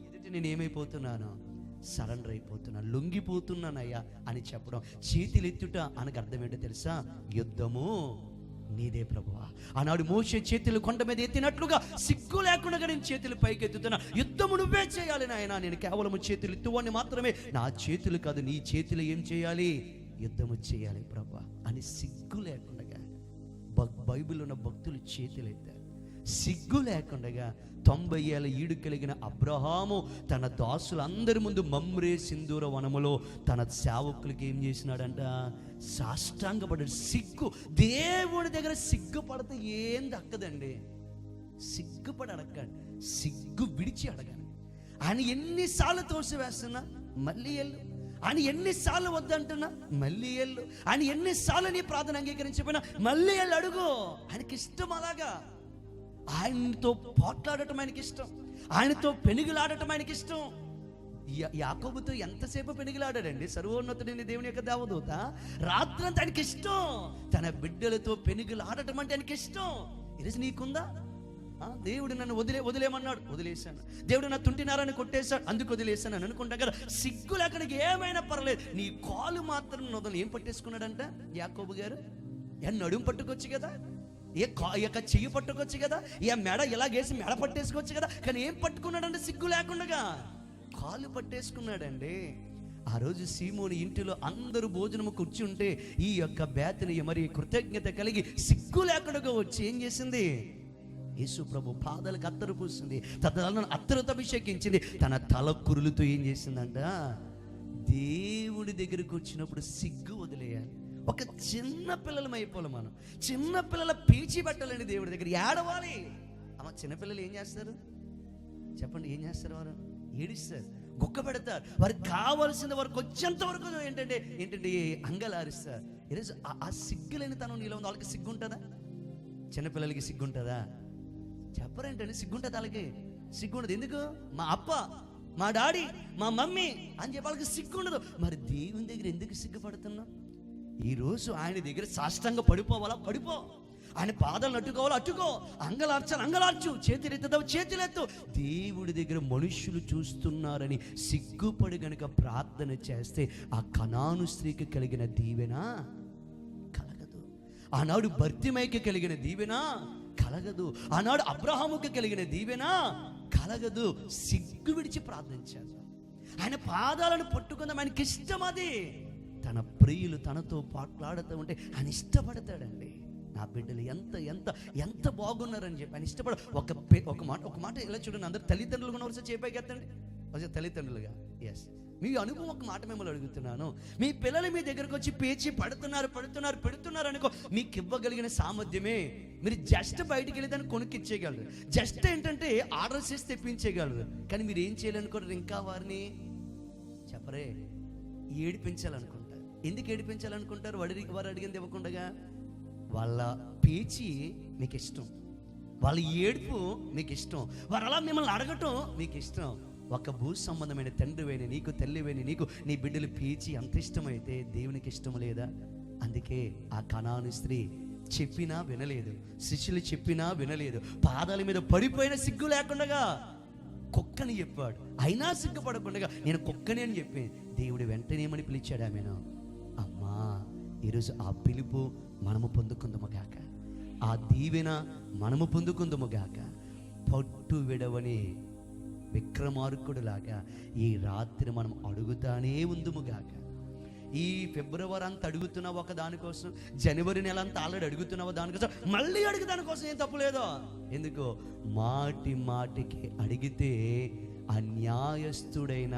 ఎదుటి నేను ఏమైపోతున్నాను? సరెండర్ అయిపోతున్నాను, లొంగిపోతున్నానయ్యా అని చెప్పడం. చేతులు ఎత్తుట అనకు అర్థం ఏంటో తెలుసా? యుద్ధము నీదే ప్రభువా. ఆనాడు మోషే చేతులు కొండ మీద ఎత్తినట్లుగా సిగ్గు లేకుండా నేను చేతులు పైకి ఎత్తుతున్నా. యుద్ధము నువ్వే చేయాలి నాయనా, నేను కేవలం చేతులు ఎత్తువాన్ని మాత్రమే, నా చేతులు కాదు నీ చేతులు ఏం చేయాలి? యుద్ధము చేయాలి ప్రభువా అని సిగ్గు లేకుండా బైబిల్లో ఉన్న భక్తులు చేతులు ఎత్తారు. సిగ్గు లేకుండగా 90 ఏళ్ళ ఈడు కలిగిన అబ్రహాము తన దాసులందరి ముందు మమ్రే సింధూర వనములో తన సేవకులకి ఏం చేసినాడంట? సాష్టాంగపడ్డాడు. సిగ్గు, దేవుడి దగ్గర సిగ్గుపడితే ఏం దక్కదండి. సిగ్గుపడి అడగండి, సిగ్గు విడిచి అడగండి. ఆయన ఎన్నిసార్లు తోసివేస్తున్నా మళ్ళీ వెళ్ళు, ఆయన ఎన్నిసార్లు వద్దంటున్నా మళ్ళీ వెళ్ళు, ఆయన ఎన్నిసార్లు నీ ప్రార్థన అంగీకరించిపోయినా మళ్ళీ వెళ్ళి అడుగు. ఆయనకి ఇష్టం అలాగా. ఆయనతో పోట్లాడటం ఆయనకి ఇష్టం, ఆయనతో పెనుగులాడటం ఆయనకి ఇష్టం. యాకోబుతో ఎంతసేపు పెనుగులాడాడండి సర్వోన్నతుడైన దేవుని యొక్క దేవదూత. రాత్రంతా ఆయనకి ఇష్టం. తన బిడ్డలతో పెనుగులాడటం అంటే ఆయనకి ఇష్టం. ఈరోజు నీకుందా? దేవుడు నన్ను వదిలేమన్నాడు, వదిలేశాను. దేవుడు నా తుంటినారాన్ని కొట్టేశాడు, అందుకు వదిలేశాను అని అనుకుంటా కదా. సిగ్గు లేకడికి ఏమైనా పర్లేదు, నీ కాలు మాత్రం వదలు. ఏం పట్టేసుకున్నాడంట యాకోబు గారు? నడుము పట్టుకొచ్చు కదా, యొక్క చెయ్యి పట్టుకోవచ్చు కదా, మెడ ఇలాగేసి మెడ పట్టేసుకోవచ్చు కదా. కానీ ఏం పట్టుకున్నాడంటే సిగ్గు లేకుండా కాలు పట్టేసుకున్నాడండి. ఆ రోజు సీమోని ఇంటిలో అందరూ భోజనము కూర్చుంటే ఈ యొక్క బేతని మరి కృతజ్ఞత కలిగి సిగ్గు లేకుండా వచ్చి ఏం చేసింది? యేసు ప్రభు పాదాలకు అత్తరు పూసింది, తన అత్తరుతో అభిషేకించింది, తన తల కురులతో ఏం చేసిందంట? దేవుడి దగ్గరికి వచ్చినప్పుడు సిగ్గు వదిలేయాలి. ఒక చిన్న పిల్లలం అయిపోవాలి మనం. చిన్న పిల్లల పీచి పెట్టాలండి దేవుడి దగ్గర, ఏడవాలి. అమ్మ చిన్నపిల్లలు ఏం చేస్తారు చెప్పండి? ఏం చేస్తారు? వారు ఏడిస్తారు, గుక్క పెడతారు. వారికి కావాల్సింది వారికి వచ్చేంత వరకు ఏంటంటే అంగలారిస్తారు. ఈరోజు ఆ సిగ్గులేని తనం నీలో ఉంది. వాళ్ళకి సిగ్గుంటుందా? చిన్నపిల్లలకి సిగ్గుంటుందా? చెప్పరేంటండి? సిగ్గుంటుంది వాళ్ళకి. సిగ్గుండదు. ఎందుకు? మా అప్ప, మా డాడీ, మా మమ్మీ అని చెప్పి వాళ్ళకి సిగ్గుండదు. మరి దేవుని దగ్గర ఎందుకు సిగ్గుపడుతున్నాం? ఈరోజు ఆయన దగ్గర సాష్టంగా పడిపోవాలా? పడిపో. ఆయన పాదాలను అట్టుకోవాలా? అట్టుకో. అంగలార్చాలి? అంగలార్చు. చేతులెత్తుతావు? చేతులెత్తు. దేవుడి దగ్గర మనుషులు చూస్తున్నారని సిగ్గుపడి గనుక ప్రార్థన చేస్తే ఆ కనాను స్త్రీకి కలిగిన దీవెన కలగదు. ఆనాడు బర్తిమైకి కలిగిన దీవెన కలగదు. ఆనాడు అబ్రహాముకి కలిగిన దీవెన కలగదు. సిగ్గు విడిచి ప్రార్థించారు. ఆయన పాదాలను పట్టుకుందాం. ఆయనకి ఇష్టం అది. తన ప్రియులు తనతో పాట్లాడుతూ ఉంటే ఆయన ఇష్టపడతాడండి. నా బిడ్డలు ఎంత ఎంత ఎంత బాగున్నారని చెప్పి ఆయన ఇష్టపడ. ఒక మాట ఇలా చూడండి. అందరు తల్లిదండ్రులు కూడా ఒకసారి చేపైకెత్తండి. ఒకసారి తల్లిదండ్రులుగా ఎస్ మీ అనుభవం ఒక మాట మిమ్మల్ని అడుగుతున్నాను. మీ పిల్లలు మీ దగ్గరకు వచ్చి పేచి పెడుతున్నారు అనుకో, మీకు ఇవ్వగలిగిన సామర్థ్యమే మీరు జస్ట్ బయటికి వెళ్ళి దాన్ని కొనుక్కిచ్చేయగలరు. జస్ట్ ఏంటంటే ఆర్డర్ చేసి తెప్పించేయగలరు. కానీ మీరు ఏం చేయాలనుకోరు? ఇంకా వారిని చెప్పరే ఏడిపించాలనుకుంటారు. ఎందుకు ఏడిపించాలనుకుంటారు? వారు అడిగింది ఇవ్వకుండా. వాళ్ళ పేచి మీకు ఇష్టం, వాళ్ళ ఏడుపు మీకు ఇష్టం, వారు అలా మిమ్మల్ని అడగటం మీకు ఇష్టం. ఒక భూ సంబంధమైన తండ్రివైన నీకు, తల్లివైన నీకు నీ బిడ్డలు పేచి అంత ఇష్టమైతే దేవునికి ఇష్టం లేదా? అందుకే ఆ కనాను స్త్రీ చెప్పినా వినలేదు, శిష్యులు చెప్పినా వినలేదు, పాదాల మీద పడిపోయిన సిగ్గు లేకుండా కుక్కని చెప్పాడు. అయినా సిగ్గుపడకుండా నేను కుక్కని అని చెప్పి దేవుడు వెంటనేమని పిలిచాడు ఆమెను? అమ్మా. ఈరోజు ఆ పిలుపు మనము పొందుకుందాము గాక, ఆ దీవెన మనము పొందుకుందాము గాక. పట్టు విడవని విక్రమార్కుడులాగా ఈ రాత్రి మనం అడుగుతానే ఉందుము గాక. ఈ ఫిబ్రవరి అంతా అడుగుతున్నావు ఒక దానికోసం, జనవరి నెల అంతా ఆల్రెడీ అడుగుతున్నావు దానికోసం, మళ్ళీ అడుగు దానికోసం. ఏం తప్పులేదో. ఎందుకో మాటికి అడిగితే అన్యాయస్తుడైన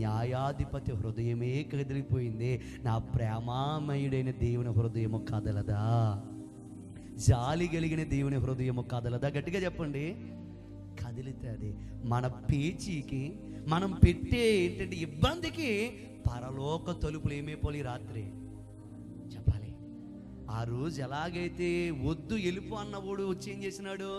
న్యాయాధిపతి హృదయమే కదిలిపోయింది. నా ప్రేమామయుడైన దేవుని హృదయము కదలదా? జాలి కలిగిన దేవుని హృదయము కదలదా? గట్టిగా చెప్పండి. కదిలితుంది. మన పేచీకి, మనం పెట్టే ఏంటంటే ఇబ్బందికి పరలోక తలుపులు ఏమైపోయి రాత్రి చెప్పాలి. ఆ రోజు ఎలాగైతే వద్దు ఎలుపు అన్నవాడు వచ్చి ఏం చేసినాడు?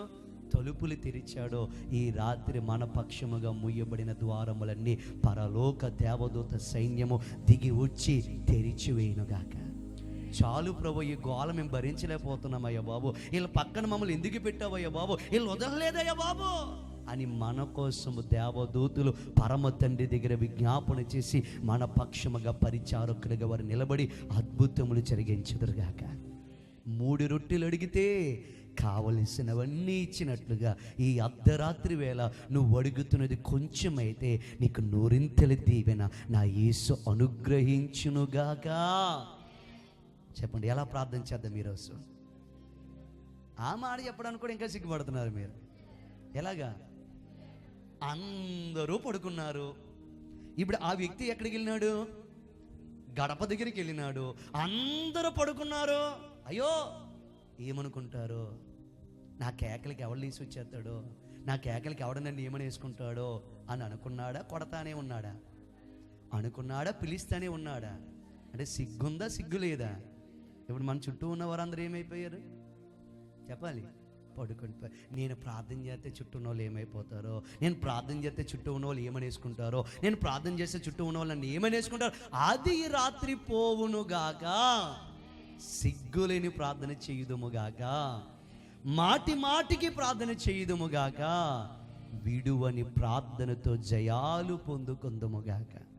తలుపులు తెరిచాడో ఈ రాత్రి మన పక్షముగా ముయ్యబడిన ద్వారములన్నీ పరలోక దేవదూత సైన్యము దిగి వచ్చి తెరిచివేయునుగాక. చాలు ప్రభు, ఈ గోల మేము భరించలేకపోతున్నామయ్యా బాబు, వీళ్ళ పక్కన మమ్మల్ని ఎందుకు పెట్టావయ్యా బాబు, వీళ్ళు వదలలేదయ్యా బాబు అని మన కోసము దేవదూతులు పరమ తండ్రి దగ్గర విజ్ఞాపన చేసి మన పక్షముగా పరిచారకులుగా వారు నిలబడి అద్భుతములు జరిగించుదురుగాక. 3 రొట్టెలు అడిగితే కావలసినవన్నీ ఇచ్చినట్లుగా ఈ అర్ధరాత్రి వేళ నువ్వు అడుగుతున్నది కొంచెమైతే నీకు 100 దీవెన నా యేసు అనుగ్రహించునుగాక. చెప్పండి, ఎలా ప్రార్థన చేద్దాం ఈరోజు? ఆ మాట చెప్పడానికి కూడా ఇంకా సిగ్గుపడుతున్నారు మీరు. ఎలాగా? అందరూ పడుకున్నారు. ఇప్పుడు ఆ వ్యక్తి ఎక్కడికి వెళ్ళినాడు? గడప దగ్గరికి వెళ్ళినాడు. అందరూ పడుకున్నారు. అయ్యో ఏమనుకుంటారో, నా కేకలకి ఎవడు లేచి వచ్చేస్తాడో, నా కేకలకి ఎవడ నన్ను ఏమని వేసుకుంటాడో అని అనుకున్నాడా? కొడతానే ఉన్నాడా? అనుకున్నాడా? పిలుస్తానే ఉన్నాడా? అంటే సిగ్గుందా? సిగ్గు లేదా? ఇప్పుడు మన చుట్టూ ఉన్న వారందరూ ఏమైపోయారు చెప్పాలి? పడుకొని. నేను ప్రార్థన చేస్తే చుట్టూ ఉన్న వాళ్ళు ఏమైపోతారో, నేను ప్రార్థన చేస్తే చుట్టూ ఉన్న వాళ్ళు ఏమని వేసుకుంటారో, నేను ప్రార్థన చేస్తే చుట్టూ ఉన్న వాళ్ళు నన్ను ఏమని వేసుకుంటారో, అది రాత్రి పోవునుగాక. సిగ్గులేని ప్రార్థన చేయుదుముగాక, మాటి మాటికి ప్రార్థన చేయుదుముగాక, విడువని ప్రార్థనతో జయాలు పొందుకొందుముగాక.